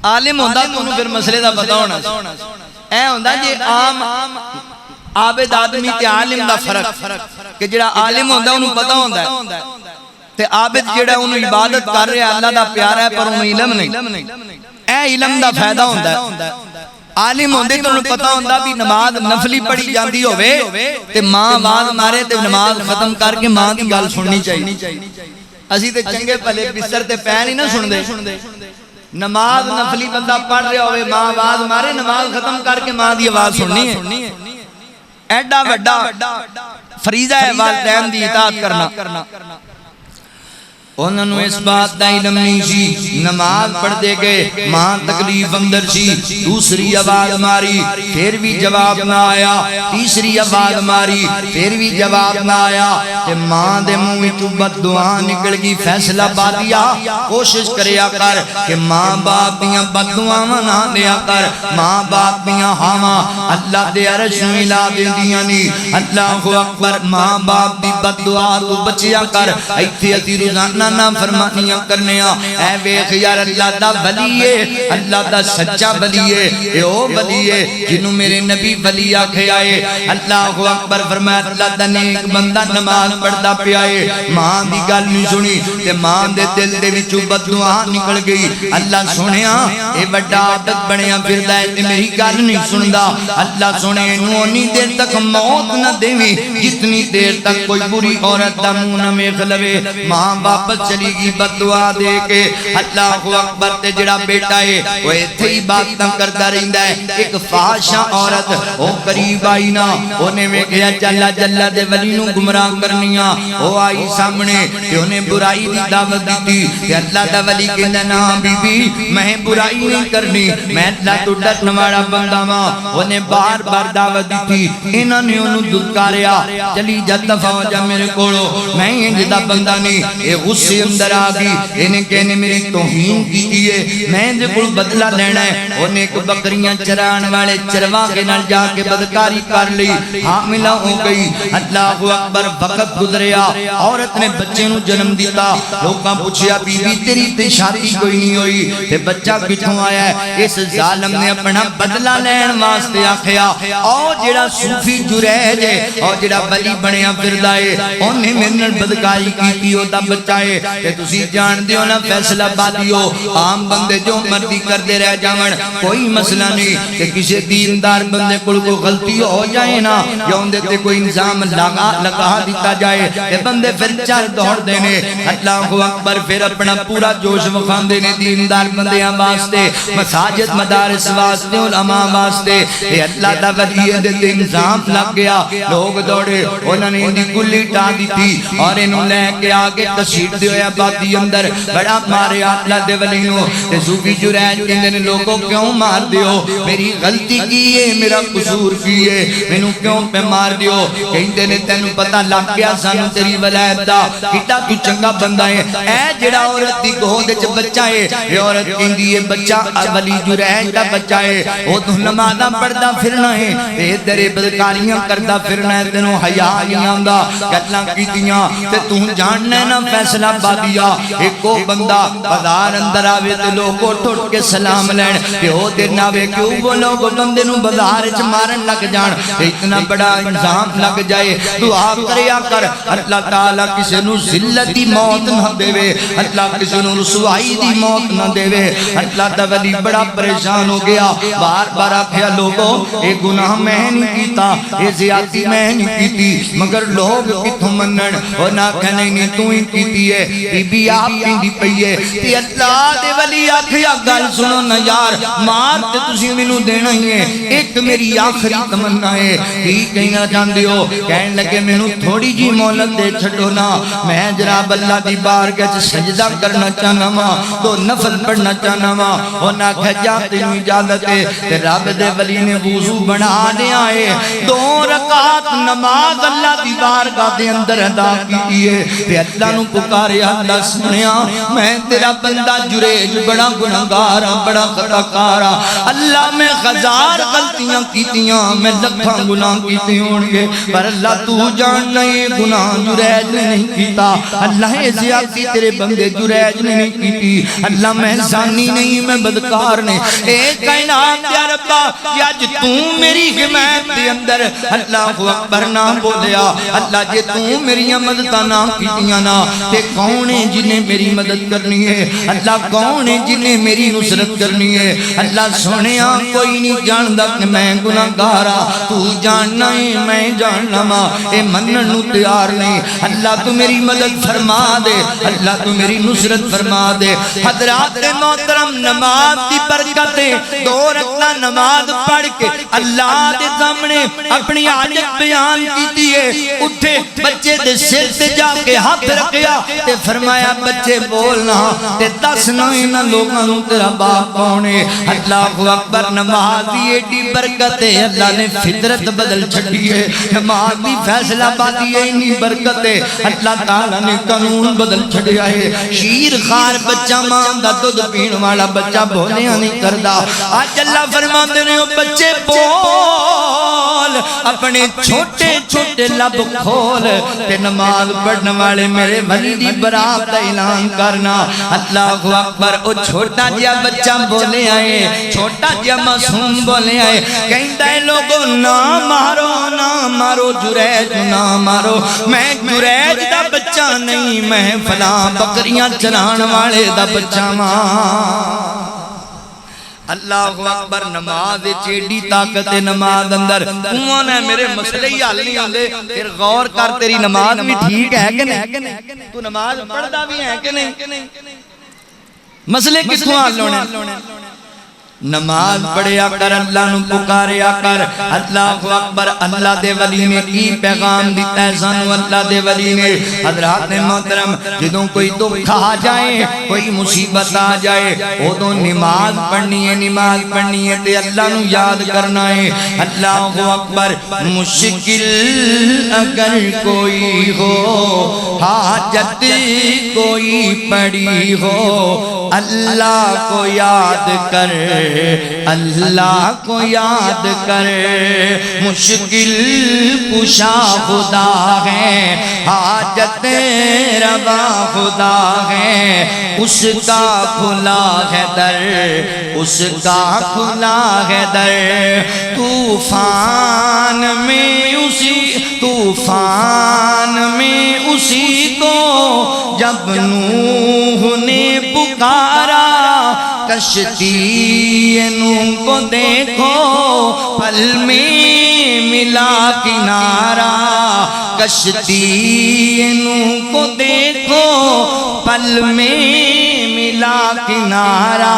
عالم ہوندا تو انہوں پھر مسئلے دا پتہ ہونا اے ہوندا جے عام عابد آدمی تے عالم دا فرق کہ جڑا عالم ہوندا انہوں پتہ ہوندا ہے تے عابد جڑا انہوں عبادت کر رہا ہے اللہ دا پیارا ہے پر انہوں علم نہیں اے علم دا فائدہ ہوندا ہے عالم ہوندے تو انہوں پتہ ہوندا بھی نماز نفلی پڑھی جاندی ہوئے تے ماں آواز مارے تے نماز ختم کر کے ماں دی گل سننی چاہیے اسی تے چنگے پلے بستر تے پے نہیں نہ سن دے نماز نفلی بندہ پڑھ رہا ہوئے ماں آواز مارے نماز ختم کر کے ماں دی آواز سننی ہے ایڈا وڈا فریضہ ہے والدین دی اطاعت کرنا انہوں نے اس بات دا علم نہیں سی، نماز پڑھ دے گئے، ماں تکلیف اندر سی، دوسری آواز ماری پھر بھی جواب نہ آیا، تیسری آواز ماری پھر بھی جواب نہ آیا، تے ماں دے منہ وچوں بد دعا نکل گئی۔ فیصلہ بادیا کوشش کریا کر کہ ماں باپ دیاں بد دعاواں نہ دیا کر، ماں باپ دیاں ہاواں اللہ دے عرش نوں ہلا دیندیاں نہیں۔ اللہ اکبر، ماں باپ دی بد دعا تو بچیا کر، ایتھے اسی روزانہ نہ فرمانیاں کرنیاں۔ اے ویکھ یار، اللہ دا ولی ہے، اللہ دا سچا ولی ہے، اے او ولی ہے جنوں میرے نبی ولی آکھیا ہے۔ اللہ اکبر فرمایا، اللہ دا نیک بندہ نماز پڑھدا پیا ہے، ماں دی گل نہیں سنی تے ماں دے دل دے وچوں بد دعا نکل گئی۔ اللہ سنیا اے بڑا عادت بنیا پھردا ہے تے میری گل نہیں سندا۔ اللہ سنے اینوں اونی دیر تک موت نہ دیویں جتنی دیر تک کوئی بری عورت دا منہ نہ ویکھ لوے۔ ماں واپس چلی گئی بد دعا دے کے۔ اللہ اکبر، تے جڑا بیٹا ہے وہ ایتھے ہی باتاں کردا رہندا ہے۔ ایک فحاشا عورت او قریب آئی نا، اونے ویکھیا چلا جلا دے ولی نوں گمراہ کرنیاں، او آئی سامنے تے اونے برائی دی دعوت دتی تے اللہ دا ولی کہندا نا بی بی میں برائی نہیں کرنی، میں اللہ تو ڈرن والا بندہ ہاں۔ اونے بار بار دعوت دتی، انہاں نے اونوں دھکاریا، چلی جا دفع ہو جا میرے کولوں، میں انج دا بندہ نہیں۔ اے غصے اندر آ گئی، انہیں کہنے میری توہین کی ہے، میں دے کول بدلہ لینا ہے۔ انہیں ایک بکریاں چران والے چروا کے نال جا کے بدکاری کر لی، حاملہ ہو گئی۔ اللہ اکبر، وقت گزریا، عورت نے بچے نو جنم دیتا۔ لوگاں پوچھیا بی بی تیری تے شادی کوئی نہیں ہوئی تے بچہ کتھوں آیا ہے؟ اس ظالم نے اپنا بدلہ لین واسطے آکھیا او جڑا صوفی جریج ہے او جڑا ولی بنیا پھردا ہے اونے میرے نال بدکاری کیتی، او دا بچہ ہے تے تسی جان دیو نا فیصلہ بادیو، عام بندے جو مرضی کردے رہ جاون کوئی مسئلہ نہیں، تے کسی دیندار بندے کول کوئی غلطی ہو جائے نا یا اون دے تے کوئی الزام لگا دیتا جائے تے بندے پھر چل دوڑ دینے۔ اللہ اکبر، پھر اپنا پورا جوش وکھاندے نے دیندار بندیاں واسطے، مساجد مدارس واسطے، علماء واسطے۔ اے اللہ دا ولی دے تے الزام لگ گیا، لوگ دوڑے، انہاں نے ان دی گلی ٹا دتی اور انہوں لے کے آگے کسیٹ دیو یا بادی اندر بڑا مارے اللہ دے ولی نو۔ تے صوفی جریج کہندے نے لوگوں کیوں مار دیو، میری غلطی کی ہے، میرا قصور کی ہے، مینوں کیوں پہ مار دیو؟ کہندے نے تینوں پتہ لگ گیا سانو تیری ولایت دا، کیتا تو چنگا بندہ ہے۔ اے جڑا عورت دی گود وچ بچہ ہے، اے عورت کہندی ہے بچہ ولی جریج دا بچہ ہے، او تو نمازاں پڑھدا پھرنا ہے تے تیرے بدکاریاں کردا پھرنا ہے، تینوں حیا نہیں آندا۔ گلاں کیتیاں تے تو جاننا ہے نا فیصلہ بادیا، ایکو بندہ بازار اندر آوے تے لوگ اٹھ اٹھ کے سلام لین تے او تے ناوے کیوں وہ لوگ بندے نوں بازار وچ مارن لگ جان، اتنا بڑا الزام لگ جائے۔ دعا کریا کر اللہ تعالی کسے نوں ذلت دی موت نہ دے، اللہ کسے نوں رسوائی دی موت نہ دے۔ اللہ دا ولی بڑا پریشان ہو گیا، بار بار آکھیا لوگوں اے گناہ میں نہیں کیتا، اے زیادتی میں نہیں کیتی، مگر لوگ کتھوں منن، اور نہ کہنے نہیں تو ہی کیتی ہے، بی بی آپ کی پئی ہے۔ تے اللہ دے ولی آکھیا گل سنو نا یار، مار تے تسی مینوں دینا ہی ہے، ایک میری آخری تمنا ہے، کی کہنا چاہندے ہو؟ کہن لگے مینوں تھوڑی جی مہلت دے چھڈو نا، میں جناب اللہ دی بارگاہ وچ سجدہ کرنا چاہنا وا، تو نفل پڑھنا چاہنا وا۔ انہاں کہا جا تینوں اجازت ہے، تے رب دے ولی نے وضو بنا لیا ہے، 2 رکعت نماز اللہ دی بارگاہ دے اندر ادا کی ہے، تے اللہ نو پکاریا اللہ سنیا میں تیرا بندہ جریج بڑا گناہگار ہاں، بڑا خطاکار ہاں، اللہ میں 1000 غلطیاں کیتیاں، میں لکھاں گناہ کیتے ہون گے، پر اللہ تو جاننا یہ گناہ جریج نے نہیں کیتا، اللہ یہ زیادتی تیرے بندے جریج نے نہیں کیتی، اللہ میں زانی نہیں میں بدکار نے، اے کائنات یا ربا یا تو میری حمایت دے اندر اللہ اکبر نہ بولیا، اللہ جے تو میری مدد نہ کیتیاں نا تے کون ہے جنہیں میری مدد کرنی ہے، اللہ کون ہے جنہیں میری نصرت کرنی ہے؟ اللہ سونیا کوئی نہیں جاندا کہ میں گناہگار ہاں، تو جاننا ہے میں جاننا وا، اے منن نو تیار نہیں، اللہ تو میری مدد فرما دے، اللہ تو میری نصرت فرما دے۔ حضرات محترم، نماز دی برکت 2 رکعت نماز پڑھ کے اللہ دے سامنے اپنی حاجت بیان کیتی ہے، اٹھے بچے دے سر تے جا کے ہاتھ رکھیا، تے فرمایا بچے بولنا تے دس نہ لوگاں نوں تیرا باپ کون ہے اللہ اکبر نماز دی ایڈی برکت ہے اللہ نے فطرت بدل چھڈی ہے نماز دی فیصلہ بازی ہے اتنی برکت ہے اللہ تعالی نے قانون بدل چھڈیا ہے شیر خار بچہ ماں دا دودھ پین والا بچہ بولیا نہیں کردا اج اللہ فرماندے نے او بچے بول اپنے چھوٹے چھوٹے لب کھول تے نماز پڑھنے والے میرے ولی دی برات دا اعلان کرنا اللہ اکبر او چھوٹا جیا بچہ بولے آئے چھوٹا جیا معصوم بولے آئے کہندا ہے لوگوں نہ مارو جریج نہ مارو میں جریج دا بچہ نہیں میں فلاں بکریاں چران والے دا بچہ ماں اللہ اکبر نماز چیڑی طاقت نماز اندر نے میرے مسئلے ہی حل نہیں آلے پھر غور کر تیری نماز بھی ٹھیک ہے کہ نہیں تو نماز پڑھدا بھی ہے کہ نہیں مسئلے کتوں حل ہونے نماز پڑھیا کر اللہ نو پکاریا کر اللہ اکبر اللہ دے ولی نے کی پیغام دیتا ہے سانو اللہ دے ولی نے حضرات محترم جدوں کوئی دکھ آ جائے کوئی مصیبت آ جائے ادوں نماز پڑھنی ہے تے اللہ نو یاد کرنا ہے اللہ اکبر مشکل اگر کوئی ہو حاجت کوئی پڑی ہو اللہ کو یاد کر اللہ کو یاد کر مشکل کشا خدا ہے حاجت روا خدا ہے اس کا کھلا ہے در اس کا کھلا ہے در طوفان میں اسی کو جب نوح نے پکارا کشتی نوح کو دیکھو پل میں ملا کنارہ کشتی نوح کو دیکھو پل میں ملا کنارہ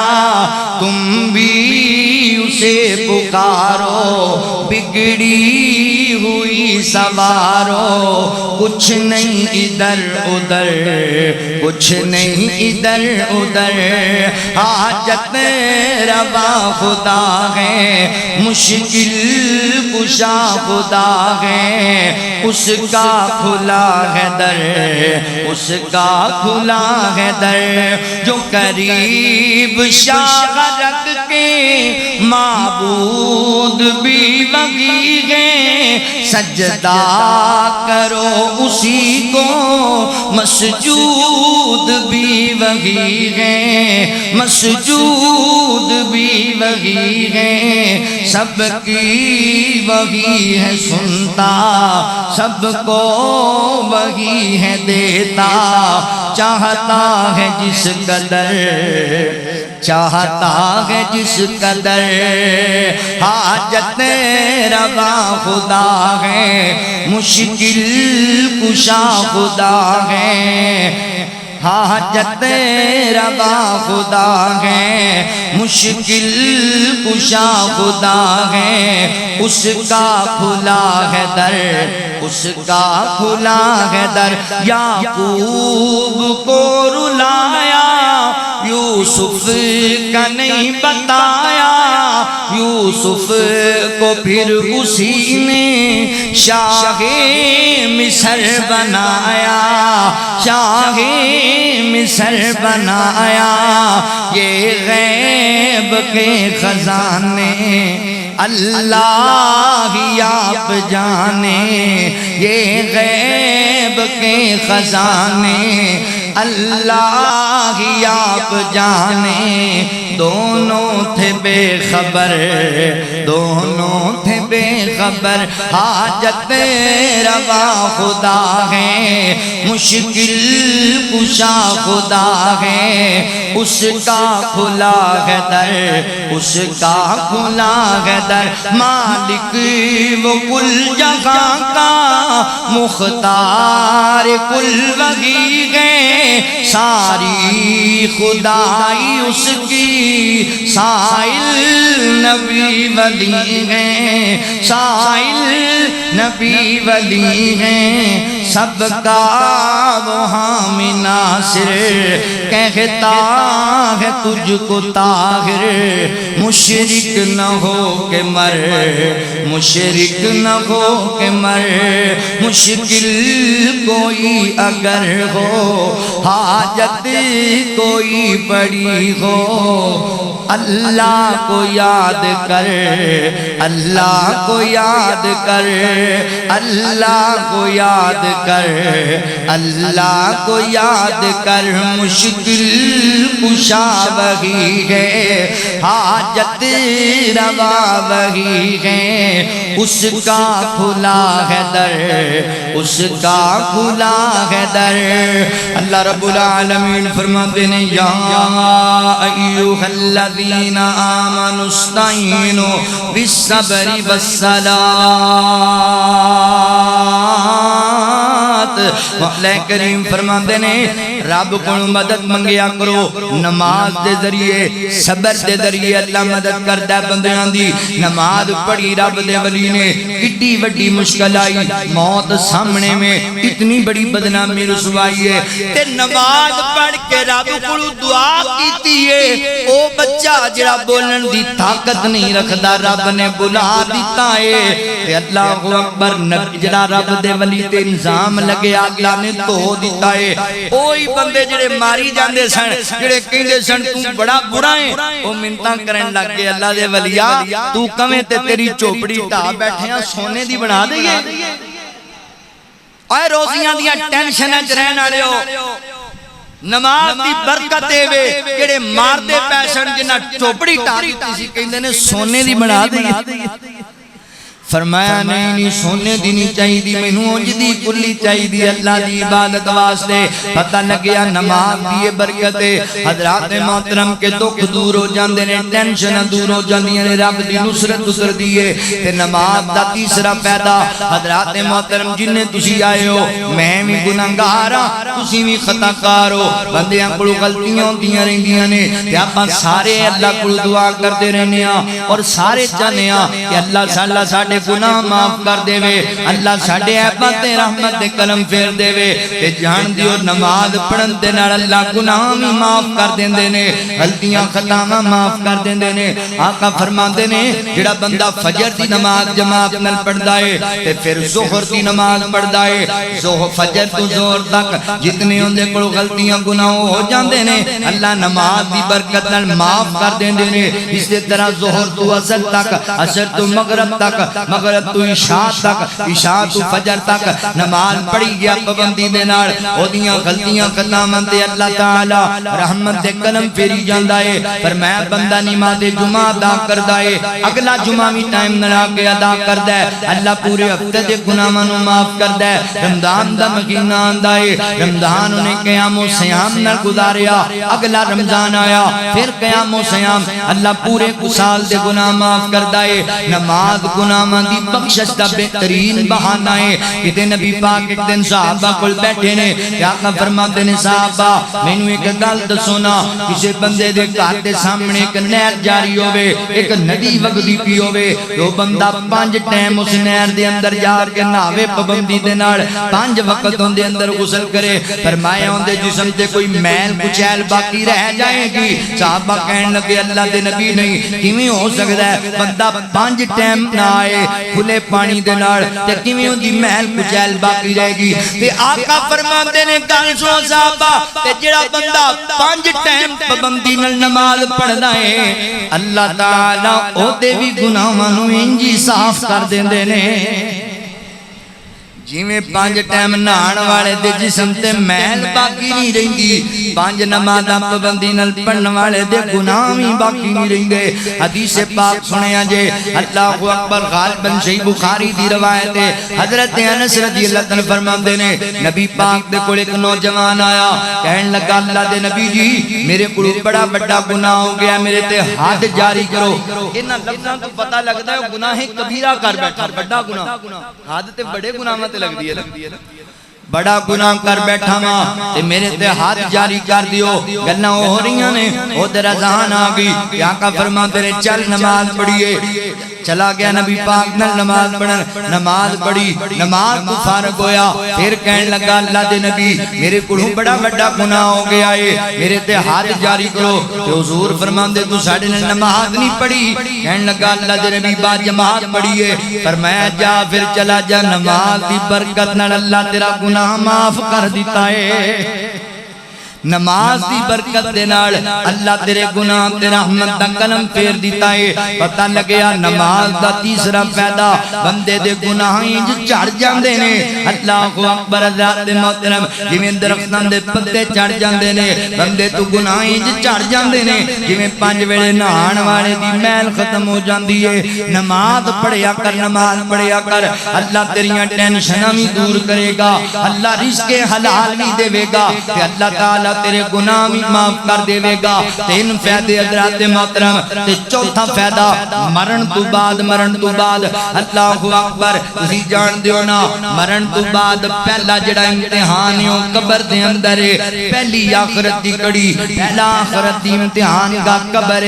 تم بھی اسے پکارو بگڑی ہوئی سوارو کچھ نہیں ادھر ادھر کچھ نہیں ادھر ادھر حاجت روا خدا ہے مشکل کشا خدا ہے اس کا کھلا ہے در اس کا کھلا ہے در جو قریب شاہ رکھ کے معبود بھی وہی ہے سجدہ کرو اسی کو مسجود بھی وہی ہے مسجود بھی وہی ہے سب کی وہی ہے سنتا سب کو وہی ہے دیتا چاہتا ہے جس قدر چاہتا ہے جس قدر حاجت روا خدا ہے مشکل کشا خدا ہے حاجت روا خدا ہے مشکل کشا خدا ہے اس کا کھلا ہے در اس کا کھلا ہے در یعقوب کو رلایا یوسف کا نہیں بتایا یوسف کو پھر اسی نے شاہ مصر بنایا شاہ مصر بنایا یہ غیب کے خزانے اللہ ہی آپ جانے یہ غیب کے خزانے اللہ ہی آپ جانے دونوں تھے بے خبر دونوں تھے بے خبر حاجت روا خدا ہے مشکل کشا خدا ہے اس کا کھلا ہے در اس کا کھلا ہے در مالک وہ کل جگہ کا مختار کل وہی ہے ساری خدائی اس کی سائل نبی ولی ہیں، سائل نبی ولی ہیں، سب کا وہ حامی ناصر، کہتا ہے تجھ کو طاہر، مشرک نہ ہو کہ مر، مشرک نہ ہو کہ مر، مشکل کوئی اگر ہو، حاجت کوئی بڑی ہو، اللہ کو یاد کر، اللہ کو یاد کر، اللہ کو یاد کر، اللہ کو یاد کر، مشکل کشا وہی ہے، حاجت روا وہی ہے، اس کا کھلا ہے در، اس کا کھلا ہے در۔ اللہ رب العالمین فرماتے ہیں یا ایھا الذین آمنوا استعینوا بالصبر والصلاۃ، مولا کریم فرماتے ہیں رب کو مدد منگیا کرو، نماز دے ذریعے، صبر دے ذریعے اللہ مدد کرتا ہے بندیاں دی۔ نماز پڑھی رب دے ولی نے، کتنی بڑی مشکل آئی، موت سامنے میں، اتنی بڑی بدنامی رسوائی ہے، تے نماز پڑھ کے رب کو دعا کیتی ہے، او بچہ جڑا بولن دی طاقت نہیں رکھدا رب نے بلا دیتا ہے، تے اللہ اکبر، جڑا رب دے ولی تے الزام لگے اللہ نے دھو دیتا ہے۔ اوہی بندے جڑے ماری جاندے سن، جڑے کہندے سن تو بڑا برا ہے، او منتاں کرن لگ گئے اللہ دے ولیا تو کمیں تے تیری چوپڑی ٹھا بیٹھے ہیں سونے دی بنا دئیے، اے روزیاں دیاں ٹینشناں چ رہن والے ہو، نماز دی برکت اے وے جڑے مار دے پیسن جنہاں چوپڑی ٹھا دتی سی کہندے نے سونے دی بنا دئیے۔ فرمایا نہیں سونے دی نہیں چاہی دی، مینوں اونج دی کلی چاہی دی اللہ دی عبادت واسطے۔ پتہ لگیا نماز دی برکت ہے، حضرات محترم کے دکھ دور ہو جاندے نے، ٹینشن دور ہو جاندیاں نے، رب دی نصرت اتر دی ہے۔ تے نماز دا تیسرا فائدہ حضرات محترم جننے تسی آئے ہو، میں بھی گناہگار ہاں، تسی بھی خطا کار ہو، بندیاں کولوں غلطیاں ہوندیاں رہندیاں نے، تے آپاں سارے اللہ کول دعا کرتے رہنے ہاں اور سارے چاہنے ہاں کہ اللہ ساڈے گناہ معاف کر دے وے، اللہ ساڈے عیباں تے رحمت دے قلم پھیر دے وے، تے جان دیو نماز پڑھن دے نال اللہ گناہ بھی معاف کر دیندے نے، غلطیاں خطاواں معاف کر دیندے نے۔ آقا فرماندے نے جڑا بندہ فجر دی نماز جماعت نال پڑھدا ہے تے پھر ظہر دی نماز پڑھدا ہے، فجر تو ظہر تک جتنے اندے کول غلطیاں گناہ ہو جاندے نے اللہ نماز دی برکت نال معاف کر دیندے نے۔ اسی طرح ظہر تو عصر تک، عصر تو مغرب تک، مغرب تو عشاء تک، عشاء تو فجر تک نماز پڑھی گیا پابندی دے نال، اودیاں غلطیاں خطاواں تے اللہ تعالی رحمت دے قلم پھیری جاندا ہے۔ پر میں بندہ نماز جمعہ ادا کردا ہے، اگلا جمعہ بھی ٹائم نال آ کے ادا کردا ہے، اللہ پورے ہفتے دے گناہاں نوں معاف کردا ہے۔ رمضان دا مہینہ آندا ہے، رمضان نے قیام و صیام نال گزاریا، اگلا رمضان آیا پھر قیام و صیام، اللہ پورے سال دے گناہ معاف کردا ہے۔ نماز گناہاں دی بخشش دا بہترین بہانہ ہے۔ کہ نبی پاک ایک دن صحابہ کول بیٹھے نے، آقا فرماتے نے صحابہ مینوں ایک گل دسو نا، کسے بندے دے گھر دے سامنے ایک نہر جاری ہوے، ایک ندی وگدی پی ہوے، تو بندہ 5 ٹائم اس نہر دے اندر جا کے نہاوے پابندی دے نال، 5 وقت اون دے اندر غسل کرے، فرمایا اون دے جسم تے کوئی میل کچیل باقی رہ جائے گی۔ صحابہ کہن لگے اللہ دے نبی نہیں کیویں ہو سکدا ہے بندہ 5 ٹائم نہ آئے کھلے پانی دے نال تے کیویں اون دی محل کچیل باقی رہے گی؟ تے آقا فرماندے نے گل سنو صحابہ، تے جڑا بندہ 5 ٹائم پابندی نال نماز پڑھدا ہے اللہ تعالی او دے وی گناہاں نوں انجی صاف کر دیندے نے جویں 5 ٹائم نہان والے دے جسم تے میل باقی نہیں رہندی، 5 نمازاں پابندی نال پڑھن والے دے گناہ وی باقی نہیں رہندے۔ حدیث پاک سنیا جے، اللہ اکبر، غالباً صحیح بخاری دی روایت ہے، حضرت انس رضی اللہ عنہ فرماندے نے نبی پاک دے کول ایک نوجوان آیا، کہن لگا اللہ دے نبی جی میرے کول بڑا بڑا گناہ ہو گیا، میرے تے حد جاری کرو۔ انہاں لفظاں تو پتہ لگدا ہے گناہ کبیرہ کر بیٹھا، بڑا گناہ، حد تے بڑے گناہاں تے لگ دی ہے۔ بڑا گناہ کر بیٹھا ماں تے میرے تے ہاتھ جاری کر دیو گلنا ہو رہی نے او تیرا ذہن آ گئی کہ آقا فرماتے نے چل نماز پڑھیے چلا گیا نبی پاک نال نماز پڑھن نماز پڑھی نماز کو فارغ ہویا پھر کہنے لگا اللہ دے نبی میرے کولوں بڑا بڑا گناہ ہو گیا ہے میرے تے ہاتھ جاری کرو تے حضور فرماندے تو ساڈے نال نماز نہیں پڑھی کہنے لگا اللہ دے نبی با جماعت پڑھیے فرمایا جا پھر چلا جا نماز دی برکت نال اللہ تیرا گناہ معاف کر دیتا ہے نماز دی برکت دے نال اللہ تیرے گناہ تے رحمت دا قلم پھیر دیتا ہے پتہ لگیا نماز دا تیسرا فائدہ بندے دے گناہ انج چڑھ جاندے نے اللہ اکبر حضرات محترم جویں درختاں دے پتے چڑھ جاندے نے بندے تو گناہ انج چڑھ جاندے نے جویں 5 ویلے نہان والے دی میل ختم ہو جاندی ہے نماز پڑھیا کر اللہ تیریاں ٹینشناں بھی دور کرے گا اللہ رزق حلال بھی دے گا تے اللہ تعالی تیرے گناہ بھی معاف کر دے گا 3 فائدے حضرات محترم تے چوتھا فائدہ مرن تو بعد اللہ اکبر تسی جان دیو نا مرن تو بعد پہلا جڑا امتحان ہے قبر دے اندر پہلی آخرت دی کڑی پہلا آخرت دی امتحان دا قبر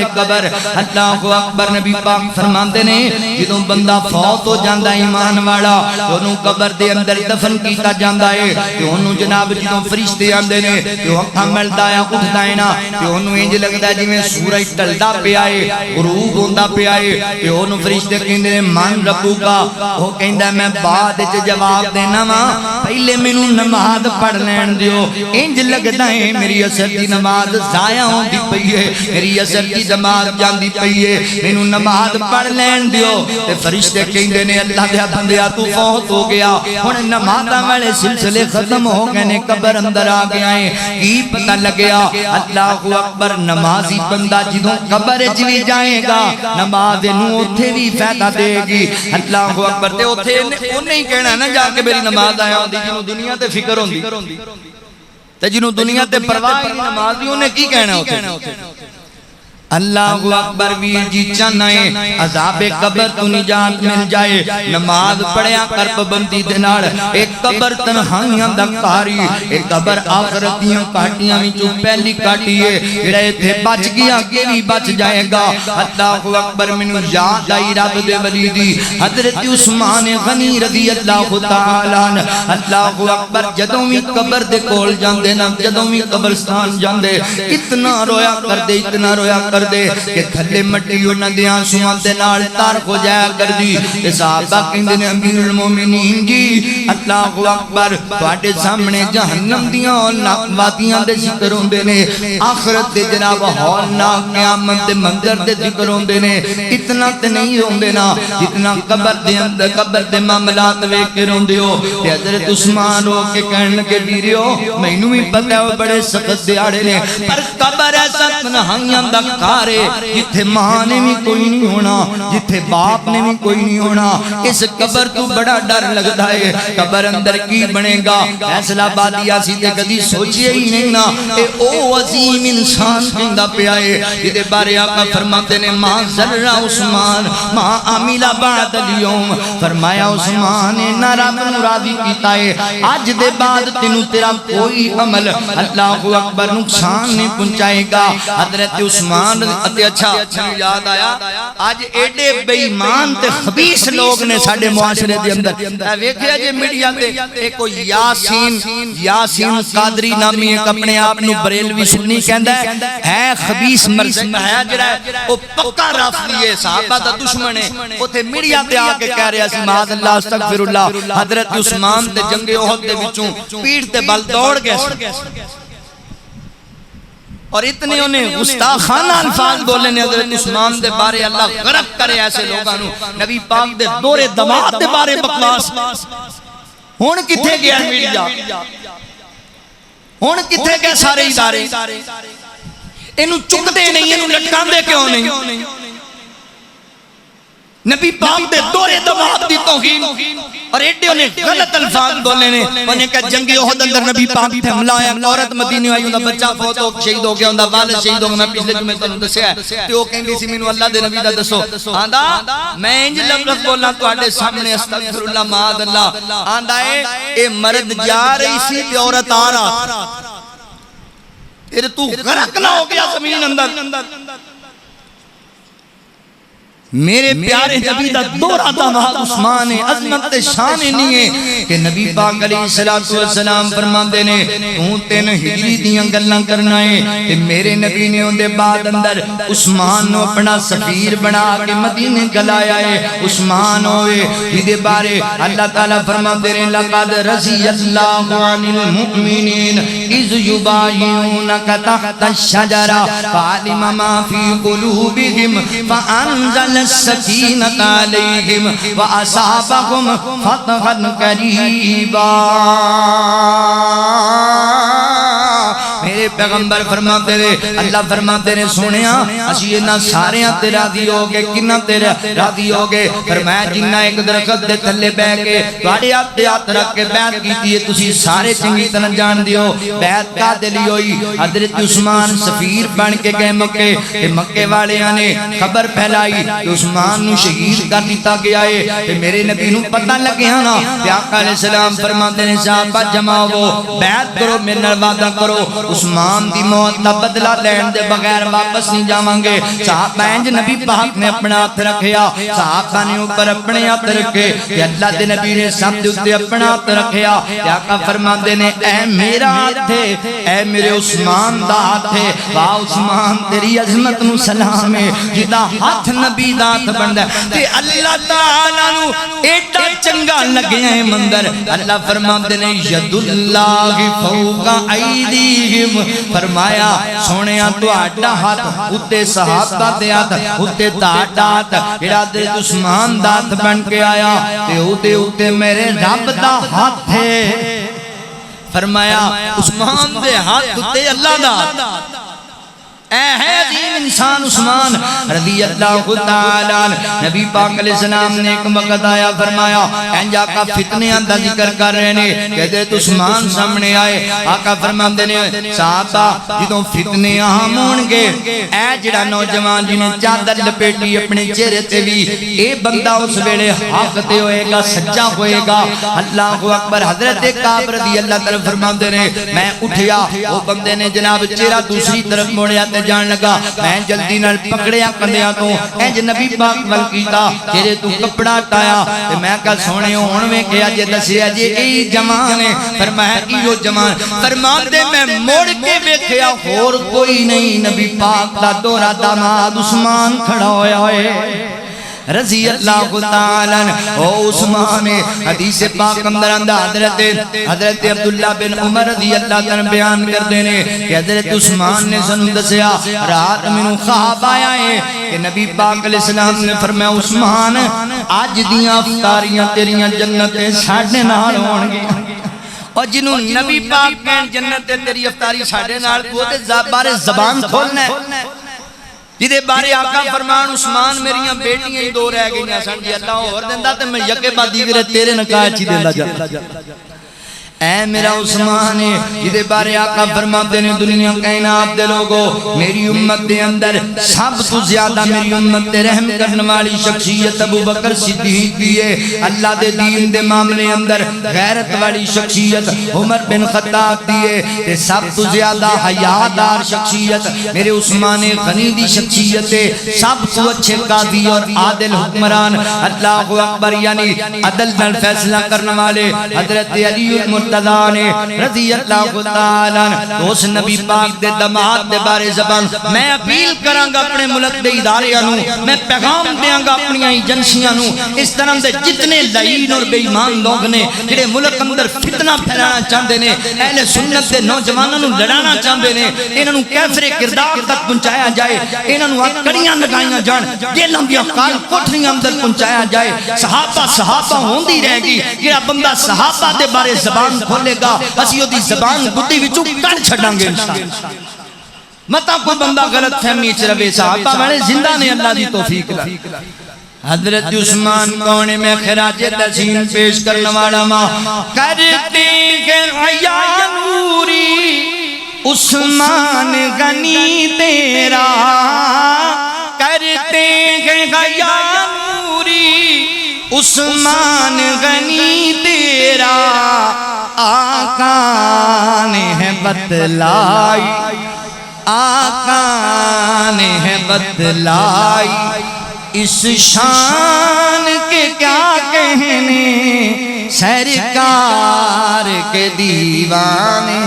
اللہ اکبر نبی پاک فرماندے نے جدوں بندہ فوت ہو جاندا ایمان والا اونوں قبر دے اندر دفن کیتا جاندا ہے تے اونوں جناب جدوں فرشتے آندے نے تے ملتا ہے اٹھتا ہے نا تے انہوں انج لگتا ہے جویں سورج ڈلدا پیا ہے غروب ہوندا پیا ہے تے انہوں فرشتے کہندے نے من ربو کا وہ کہندا میں بعد وچ جواب دینا وا پہلے مینوں نماز پڑھ لین دیو انج لگدا ہے میری اثر دی نماز ضائع ہوندی پئی ہے میری اثر دی نماز جاندی پئی ہے مینوں نماز پڑھ لین دیو تے فرشتے کہندے نے اللہ دے بندیا تو فوت ہو گیا ہن نمازاں والے سلسلے ختم ہو گئے نے قبر اندر آ گیا ہے کی پتہ لگیا اللہ اکبر نمازی بندہ جدوں قبر وچ بھی جائے گا نماز نوں اوتھے بھی فائدہ دے گی اللہ اکبر تے اوتھے اونے ہی کہنا نا جا کے میری نماز آیا ہوندی جنوں دنیا تے فکر ہوندی تے جنوں دنیا تے پرواہ نہیں نماز دی اونے کی کہنا اوتھے اللہ اکبر ویر جی چاہنا ہے عذاب قبر تو نجات مل جائے نماز پڑھیا کر پابندی دے نال ایک قبر تنہائیاں دا کاری ایک قبر آخرت دیاں کاٹیاں وچوں پہلی کاٹی ہے جڑا ایتھے بچ گیا اگے بھی بچ جائے گا اللہ اکبر مینوں یاد آئی رب دے ولی دی حضرت عثمان غنی رضی اللہ تعالی عنہ اللہ اکبر جدوں وی قبر دے کول جاندے نا جدوں وی قبرستان جاندے اتنا رویا کر دے کہ تھلے مٹی انہاں دے آنسواں دے نال تار ہو جایا کر دی تے صحابہ کہندے نے امیر المومنین جی اللہ اکبر تواڈے سامنے جہنم دیاں وادیاں دے ذکر ہوندے نے آخرت دے جناب ہولناک قیامت دے منظر دے ذکر ہوندے نے اتنا تے نہیں ہوندے نا جتنا قبر دے اندر قبر دے معاملات ویکھ کے روندے ہو تے حضرت عثمان ہو کے کہن لگے ویریو مینوں بھی پتہ ہے بڑے سخت دیہاڑے نے پر قبر ایسا تنہائیاں دا کارے جتھے ماں نے بھی کوئی نہیں ہونا جتھے باپ نے بھی کوئی نہیں ہونا اس قبر تو بڑا ڈر لگتا ہے قبر اندر کی بنے گا فیصلہ بادیا سی تے کدی سوچیا ہی نہیں نا اے او عظیم انسان کہندا پیا ہے جدے بارے آقا فرماتے نے ماں ذرہ عثمان ماں عاملہ بعد اليوم فرمایا عثمان نے نہ رب نوں راضی کیتا ہے اج دے بعد تینوں تیرا کوئی عمل اللہ اکبر نقصان نہیں پہنچائے گا حضرت عثمان اچھا یاد آیا آج ایڈے بے ایمان تے خبیث لوگ نے ساڈے معاشرے دے اندر ویکھیا جے میڈیا تے کوئی یاسین قادری نامی ایک اپنے آپ نو بریلوی سنی کہندا ہے خبیث مرد ہے جڑا او پکا رافضی ہے صحابہ دا دشمن ہے اوتھے میڈیا تے آ کے کہہ رہا سی معاذ اللہ استغفر اللہ حضرت عثمان تے جنگ احد دے وچوں پیٹھ تے بل دوڑ گئے اور اتنے انہیں گستاخانہ الفاظ بولے نے حضرت عثمان دے بارے اللہ غرق کرے ایسے لوگاں نو نبی پاک دے دور دماغ دے بارے بکواس ہن کتھے گیا میڈیا ہن کتھے گئے سارے ادارے اینو چکدے نہیں اینو لٹکاندے کیوں نہیں نبی پاک دے دورے دماغ دی توہین اور ایڈے انہیں غلط الفاظ بولے نے انہیں کہا جنگی احد اندر نبی پاک تھے حملہ آیا عورت مدینے آئی ہوندہ بچہ فوت ہو شہید ہو گیا ہوندہ والد شہید ہو گیا میں پچھلے جمعے تنوں دسیا ہے تو وہ کہیں بھی سی مینوں اللہ دے نبی دا دسو آندہ میں انج لفظ بولنا تو آٹے سامنے استغفر اللہ معاذ اللہ آندہ اے مرد جا رہی سی تے عورت آ رہا تیرے تو غرق نہ ہو گیا زمین اندر میرے پیارے نبی دا دورہ دماغ عثمان عظمت شان نہیں ہے کہ نبی پاک علیہ السلام فرمان دینے تو تین ہجری دیاں گلنا کرنا ہے کہ میرے نبی نے ان دے بعد اندر عثمان نو اپنا سفیر بنا کے مدینے گلایا ہے عثمان ہوئے یہ بارے اللہ تعالیٰ فرمان دینے لقد رضی اللہ عن المؤمنین اذ یبایعونک تحت الشجرہ فعلم ما فی قلوبہم فانزل السکینۃ علیہم وَأَصَابَهُمْ فَتْحًا قَرِيبًا میرے پیغمبر فرماتے رہے اللہ فرماتے رہے سونیا اسی یہ نہ سارے تے راضی ہو گئے کنہ تے راضی ہو گئے فرمایا جنہ ایک درخت دے تھلے بہ کے تواڈے ہاتھ رکھ کے بیعت کیتی ہے تسی سارے چنگی طرح جان دیو بیعت کا دلی ہوئی حضرت عثمان سفیر بن کے گئے مکے تے مکے والیاں نے خبر پھیلائی کہ عثمان نو شہید کر دیتا گیا ہے تے میرے نبی نو پتہ لگیا نا تے آقا علیہ السلام فرماتے ہیں صحابہ جمع ہو بیعت کرو میرے نال وعدہ کرو عثمان دی موت دا بدلہ لین دے بغیر واپس نہیں جاواں گے صحابہ انج نبی پاک نے اپنا ہاتھ رکھیا صحابہ نے اوپر اپنے ہاتھ رکھے کہ اللہ دے نبی نے سب دے اوپر اپنا ہاتھ رکھیا کہ آقا فرماندے نے اے میرا ہاتھ ہے اے میرے عثمان دا ہاتھ ہے واہ عثمان تیری عظمت نو سلام ہے جدا ہاتھ نبی دا ہاتھ بندا تے اللہ تعالی نو ایڈا چنگا لگیا ہے منظر اللہ فرماندے نے ید اللہ فوق ایدیہم فرمایا سونیا تو آٹا ہاتھ اتے صحابہ دے ہاتھ اتے تاٹا ہاتھ جڑا حضرت عثمان دا ہاتھ بن کے آیا تے اتے میرے رب دا ہاتھ ہے فرمایا عثمان دے ہاتھ اتے اللہ دا اے ہے عظیم انسان عثمان رضی اللہ تعالیٰ نبی پاک علیہ السلام نے ایک وقت آیا فرمایا انج آقا فتنے اندہ ذکر کر رہے نے کہتے تو عثمان سامنے آئے آقا فرمان دینے صحابہ جدوں فتنے آہم ہونگے اے جڑا نوجوان جنہیں چادر لپیٹی اپنے چہرے تے بھی اے بندہ اس ویلے حق تے ہوئے گا سچا ہوئے گا اللہ اکبر حضرت کعب رضی اللہ تعالیٰ فرمان دینے میں اٹھیا وہ بندے نے جناب چہرہ دوسری طرف موڑیا تے جان لگا میں جلدی نال پکڑیا کندیا تو انج نبی پاک ول کیتا تیرے تو کپڑا ٹایا تے میں کہا سونے ہن ویکھیا جے دسیا جے اے جوان ہے فرمایا ایو جوان فرماندے میں موڑ کے ویکھیا اور کوئی نہیں نبی پاک دا دورہ داماد عثمان کھڑا ہویا ہے رضی اللہ تعالیٰ او عثمان حدیث پاک اندر حضرت عبداللہ بن عمر رضی اللہ تعالیٰ بیان کر دینے کہ حضرت عثمان نے سنو دسیا رات میں خواب آیا ہے کہ نبی پاک علیہ السلام نے فرمایا عثمان آج دیاں افطاریاں تیریاں جنتیں ساڑھے نال ہونگی اور جنہوں نبی پاک کہیں جنتیں تیری افطاری ساڑھے نال کوتے بارے زبان کھولنا ہے جدے بارے آقا فرمان عثمان میریاں بیٹیاں ہی دو رہ گئیاں سن جی اللہ اور دیندہ تے میں یکے بعد دیگرے تیرے نکاہ چی دیندہ جا اے میرا عثمان جدے بارے آقا فرماتے نے دنیا کائنات دے لوگو میری امت دے اندر سب تو زیادہ میری امت دے رحم کرنے والی شخصیت ابو بکر صدیق دیئے اللہ دے دین دے معاملے اندر غیرت والی شخصیت عمر بن خطاب دیئے تے سب تو زیادہ حیادار شخصیت میرے عثمان غنی دی شخصیت سب تو اچھے قاضی اور عادل حکمران اللہ اکبر یعنی عدل نال فیصلہ کرنے والے حضرت علی مرتضی نے رضی اللہ تعالیٰ اس نبی پاک دے دماغ دے بارے زبان میں اپیل کرانگا اپنے ملک دے اداریاں نو میں پیغام دیانگا اپنی ایجنسیاں نو اس طرح دے جتنے لعین اور بے ایمان لوگ نے جڑے ملک اندر فتنہ پھیلانا چاہتے نے اہل سنت دے نوجوانوں نو لڑانا چاہتے نے انہاں نو کیفر کردار تک پہنچایا جائے انہاں نو کڑیاں لگائیاں جان دلاں دی کال کوٹھریاں اندر پہنچایا جائے صحابہ ہوندی رہے گی جڑا بندہ صحابہ دے بارے زبان کھولے گا اسی دی زبان بڈی وچوں کڈ چھڈاں گے انشاءاللہ متا کوئی بندہ غلط فہمی چ رہے صحابہ والے زندہ نے اللہ دی توفیق لا حضرت عثمان کون میں خراج تحسین پیش کرنے والا ماں کرتے ہیں حیا نوری عثمان غنی تیرا کرتے ہیں حیا نوری عثمان غنی تیرا آقا نے ہے بتلائی آقا نے ہے بتلائی اس شان کے کیا کہنے سرکار کے دیوانے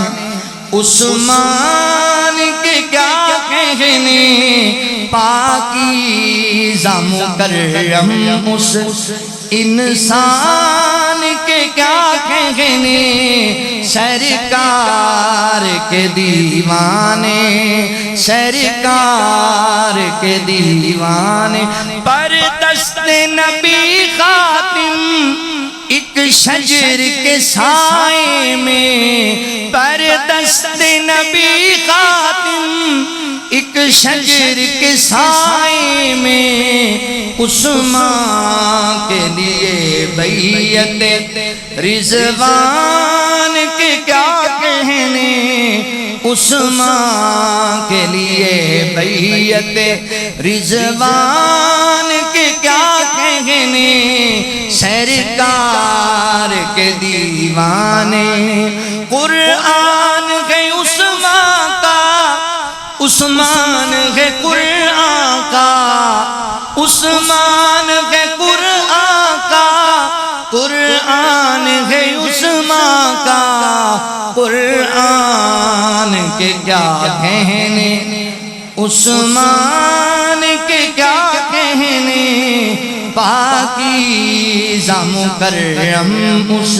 عثمان کے کیا کہنے پاکیزہ مکرم اس انسان کے کیا کہنے سرکار کے دیوانے سرکار کے دیوانے پر دست نبی خاتم ایک شجر کے سائے میں پر دست نبی خاتم ایک شجر کے سائے میں عثمان کے لیے بیعت رضوان کے کیا کہنے عثمان کے لیے بیعت رضوان کے کیا کہنے سرکار کے دیوانے قرآن ہے عثمان کا عثمان ہے قرآن کا عثمان ہے قرآن کا قرآن ہے عثمان کا قرآن کے کیا کہنے عثمان کے کیا کہنے پاکیزہ مکرم اس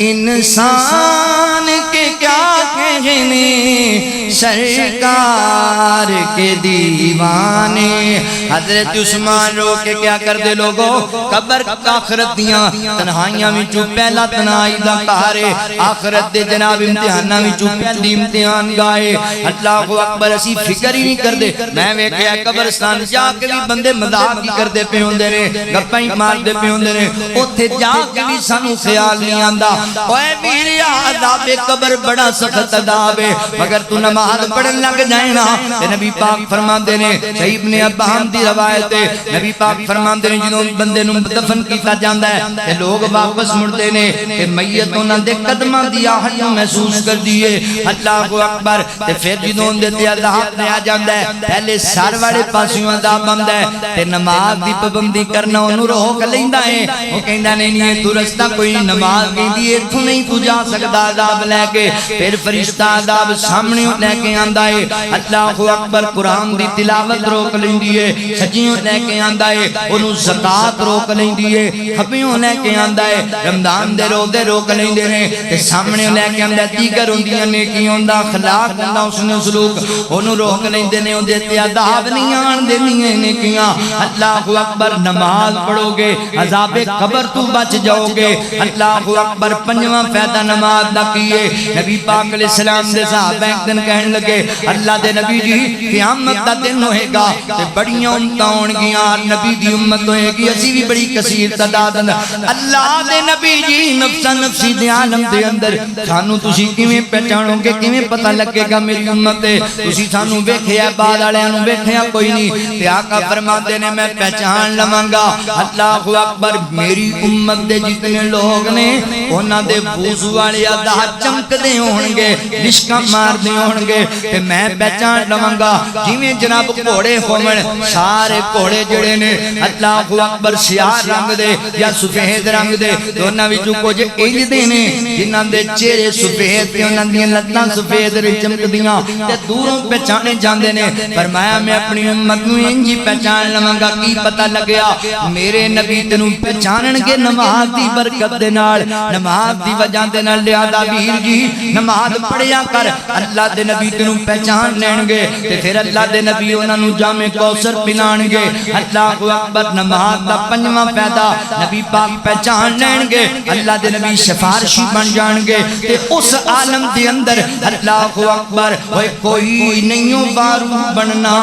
انسان کے کیا کہنے سرکار کے دیوانے حضرت عثمان رو کے کیا کر دے لوگوں قبر آخرت دیاں تنہائیاں میں چو پہلا تنہائی دا کارے آخرت دے جناب امتحانہ میں چو پہلی امتحان گائے اللہ اکبر اسی فکر ہی نہیں کر دے میں ویکھیا قبرستان جا کے بھی بندے مذاق ہی کر دے پہ ہوندے نے گپاں مار دے پہ ہوندے نے اوتھے جا کے بھی سانو خیال نہیں آندا اوے میرے عذاب قبر بڑا سخت عذاب ہے مگر تو نماز پڑھن لگ جائے نا تے نبی پاک فرماندے نے صحیح ابن ابان دی روایت ہے نبی پاک فرماندے نے جدوں بندے نوں دفن کیتا جاندا ہے تے لوگ واپس مڑدے نے تے میت انہاں دے قدماں دی آہٹ محسوس کر دیے اللہ اکبر تے پھر جدوں دے تے عذاب لے آ جاندا ہے پہلے سر والے پاسوں عذاب آندا ہے تے نماز دی پابندی کرنا اونوں روک لیندا ہے او کہندا نہیں تو رستہ کوئی نماز کہندی ایتھوں نہیں تو جا سکدا عذاب لے کے پھر فرشتہ عذاب سامنے لے کے آندا ہے اللہ اکبر قرآن دی تلاوت روک لیندی ہے سجیوں لے کے آندا ہے اونوں زکات روک لیندی ہے کھپیوں لے کے آندا ہے رمضان دے روزے روک لیندے نے تے سامنے لے کے آندا دیگر ہوندیاں نیکیاں دا اخلاق دا حسن سلوک اونوں روک لیندے نے اون دے تے عذاب نہیں آن دینی نیکیاں اللہ اکبر نماز پڑھو گے عذاب قبر تو بچ جاؤ گے اللہ اکبر پنجواں فائدہ نماز دا کیے نبی پاک علیہ السلام دے صحابہ ایک دن کہنے لگے اللہ دے نبی جی قیامت دا دن ہوئے گا تے بڑیاں امتاں ہون گیاں نبی دی امت ہوئے گی اسی بھی بڑی کثیر تعداد اللہ دے نبی جی نفسا نفسی دے عالم دے اندر سانو تسی کیویں پہچانو گے کیویں پتہ لگے گا میری امت ہے تسی سانو ویکھیا بعد والےاں نوں ویکھیا کوئی نہیں تے آقا فرماندے نے میں پہچان لواں گا اللہ اکبر میری امت دے جتنے لوگ نے انہاں دے وضو والے ادا چمکدے ہون گے لشکاں ماردے ہون گے تے میں پہچان لواں گا جویں جناب گھوڑے ہون سارے گھوڑے جڑے نے اللہ اکبر سیاہ رنگ دے یا سفید رنگ دے دوناں وچوں کچھ انج دے نے جنہاں دے چہرے سفید تے انہاں دیاں لتاں سفید چمکدیاں تے دوروں پہچانے جاندے نے فرمایا میں اپنی امت نوں انج پہچان لواں گا کی پتہ لگیا میرے نبی تینوں پہچانن گے نماز دی برکت دے نال نماز دی وجہ دے نال لہذا ویر جی نماز پڑھیا کر اللہ دے نبی نبی تینوں پہچان لین گے تے پھر اللہ دے نبی انہاں نوں جام کوثر پلان گے اللہ اکبر نماز دا پنجواں فائدہ نبی پاک پہچان لین گے اللہ دے نبی سفارشی بن جان گے تے اس عالم دے اندر اللہ اکبر کوئی نہیں وارو بننا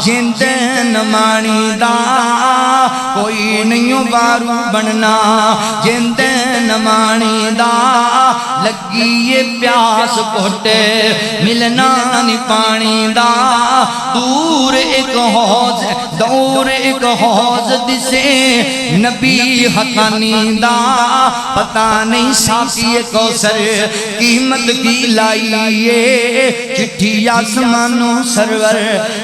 جند نمانی دا کوئی نہیں وارو بننا جند نمانی دا لگی یہ پیاس کوٹے ملنا نہیں پانی دا دور ایک حوض دور ایک حوض دسے نبی حقانی دا پتہ نہیں ساقی کوثر قیمت کی لائیے چٹھی آسمانوں سرور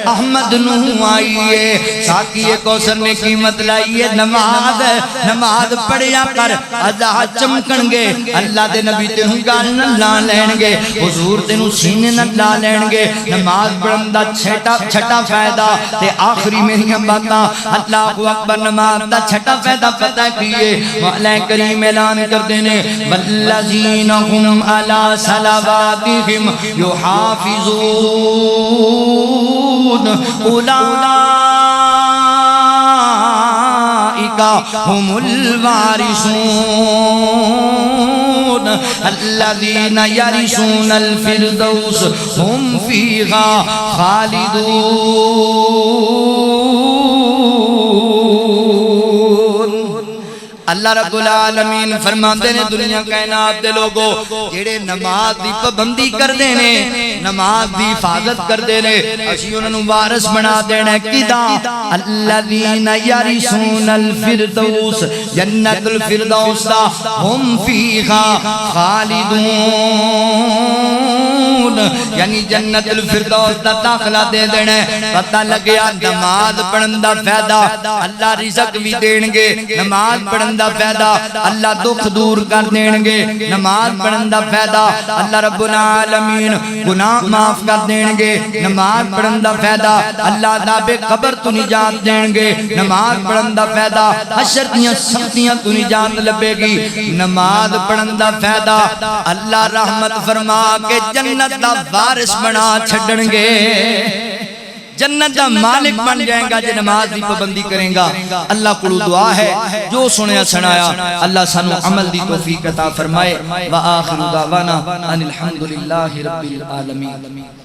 احمد نو آئیے ساقی کوثر نے قیمت لائیے نماز پڑھیا کر ادا چمکن گے اللہ دے نبی تینوں گال نہ لا لین گے حضور تینوں سینے نہ لا لین گے نماز پڑھن دا چھٹا فائدہ تے آخری میری باتاں اللہ اکبر نماز دا چھٹا فائدہ پتہ کیے مولا کریم اعلان کر دینے والذین هم علی صلواتہم یحافظون هم الوارثون الذين يرثون الفردوس هم فيها خالدون اللہ رب العالمین فرماندے نے دنیا کائنات دے لوگوں جڑے نماز دی پابندی کردے نے نماز دی حفاظت کردے نے اسی انہاں نوں وارث بنا دینا کدا الذین یرثون الفردوس جنت الفردوس دا ہم فیہا خالدون یعنی جنت الفردوس دا داخلہ دے دینا پتہ لگیا نماز پڑھن دا فائدہ اللہ رزق بھی دین گے نماز پڑھن دا فائدہ اللہ دکھ دور کر دین گے نماز پڑھن دا فائدہ اللہ رب العالمین گناہ معاف کر دین گے نماز پڑھن دا فائدہ اللہ عذاب قبر تو نجات دین گے نماز پڑھن دا فائدہ حشر دیاں سختیاں تو نجات لبے گی نماز پڑھن دا فائدہ اللہ رحمت فرما کے جنت دا وارث بنا چھڈن گے جنت دا مالک بن جائیں گا جے نماز دی پابندی کریں گا اللہ کو دعا ہے جو سنیا سنایا اللہ سانو عمل دی توفیق عطا فرمائے وآخر دعوانا ان الحمدللہ رب العالمین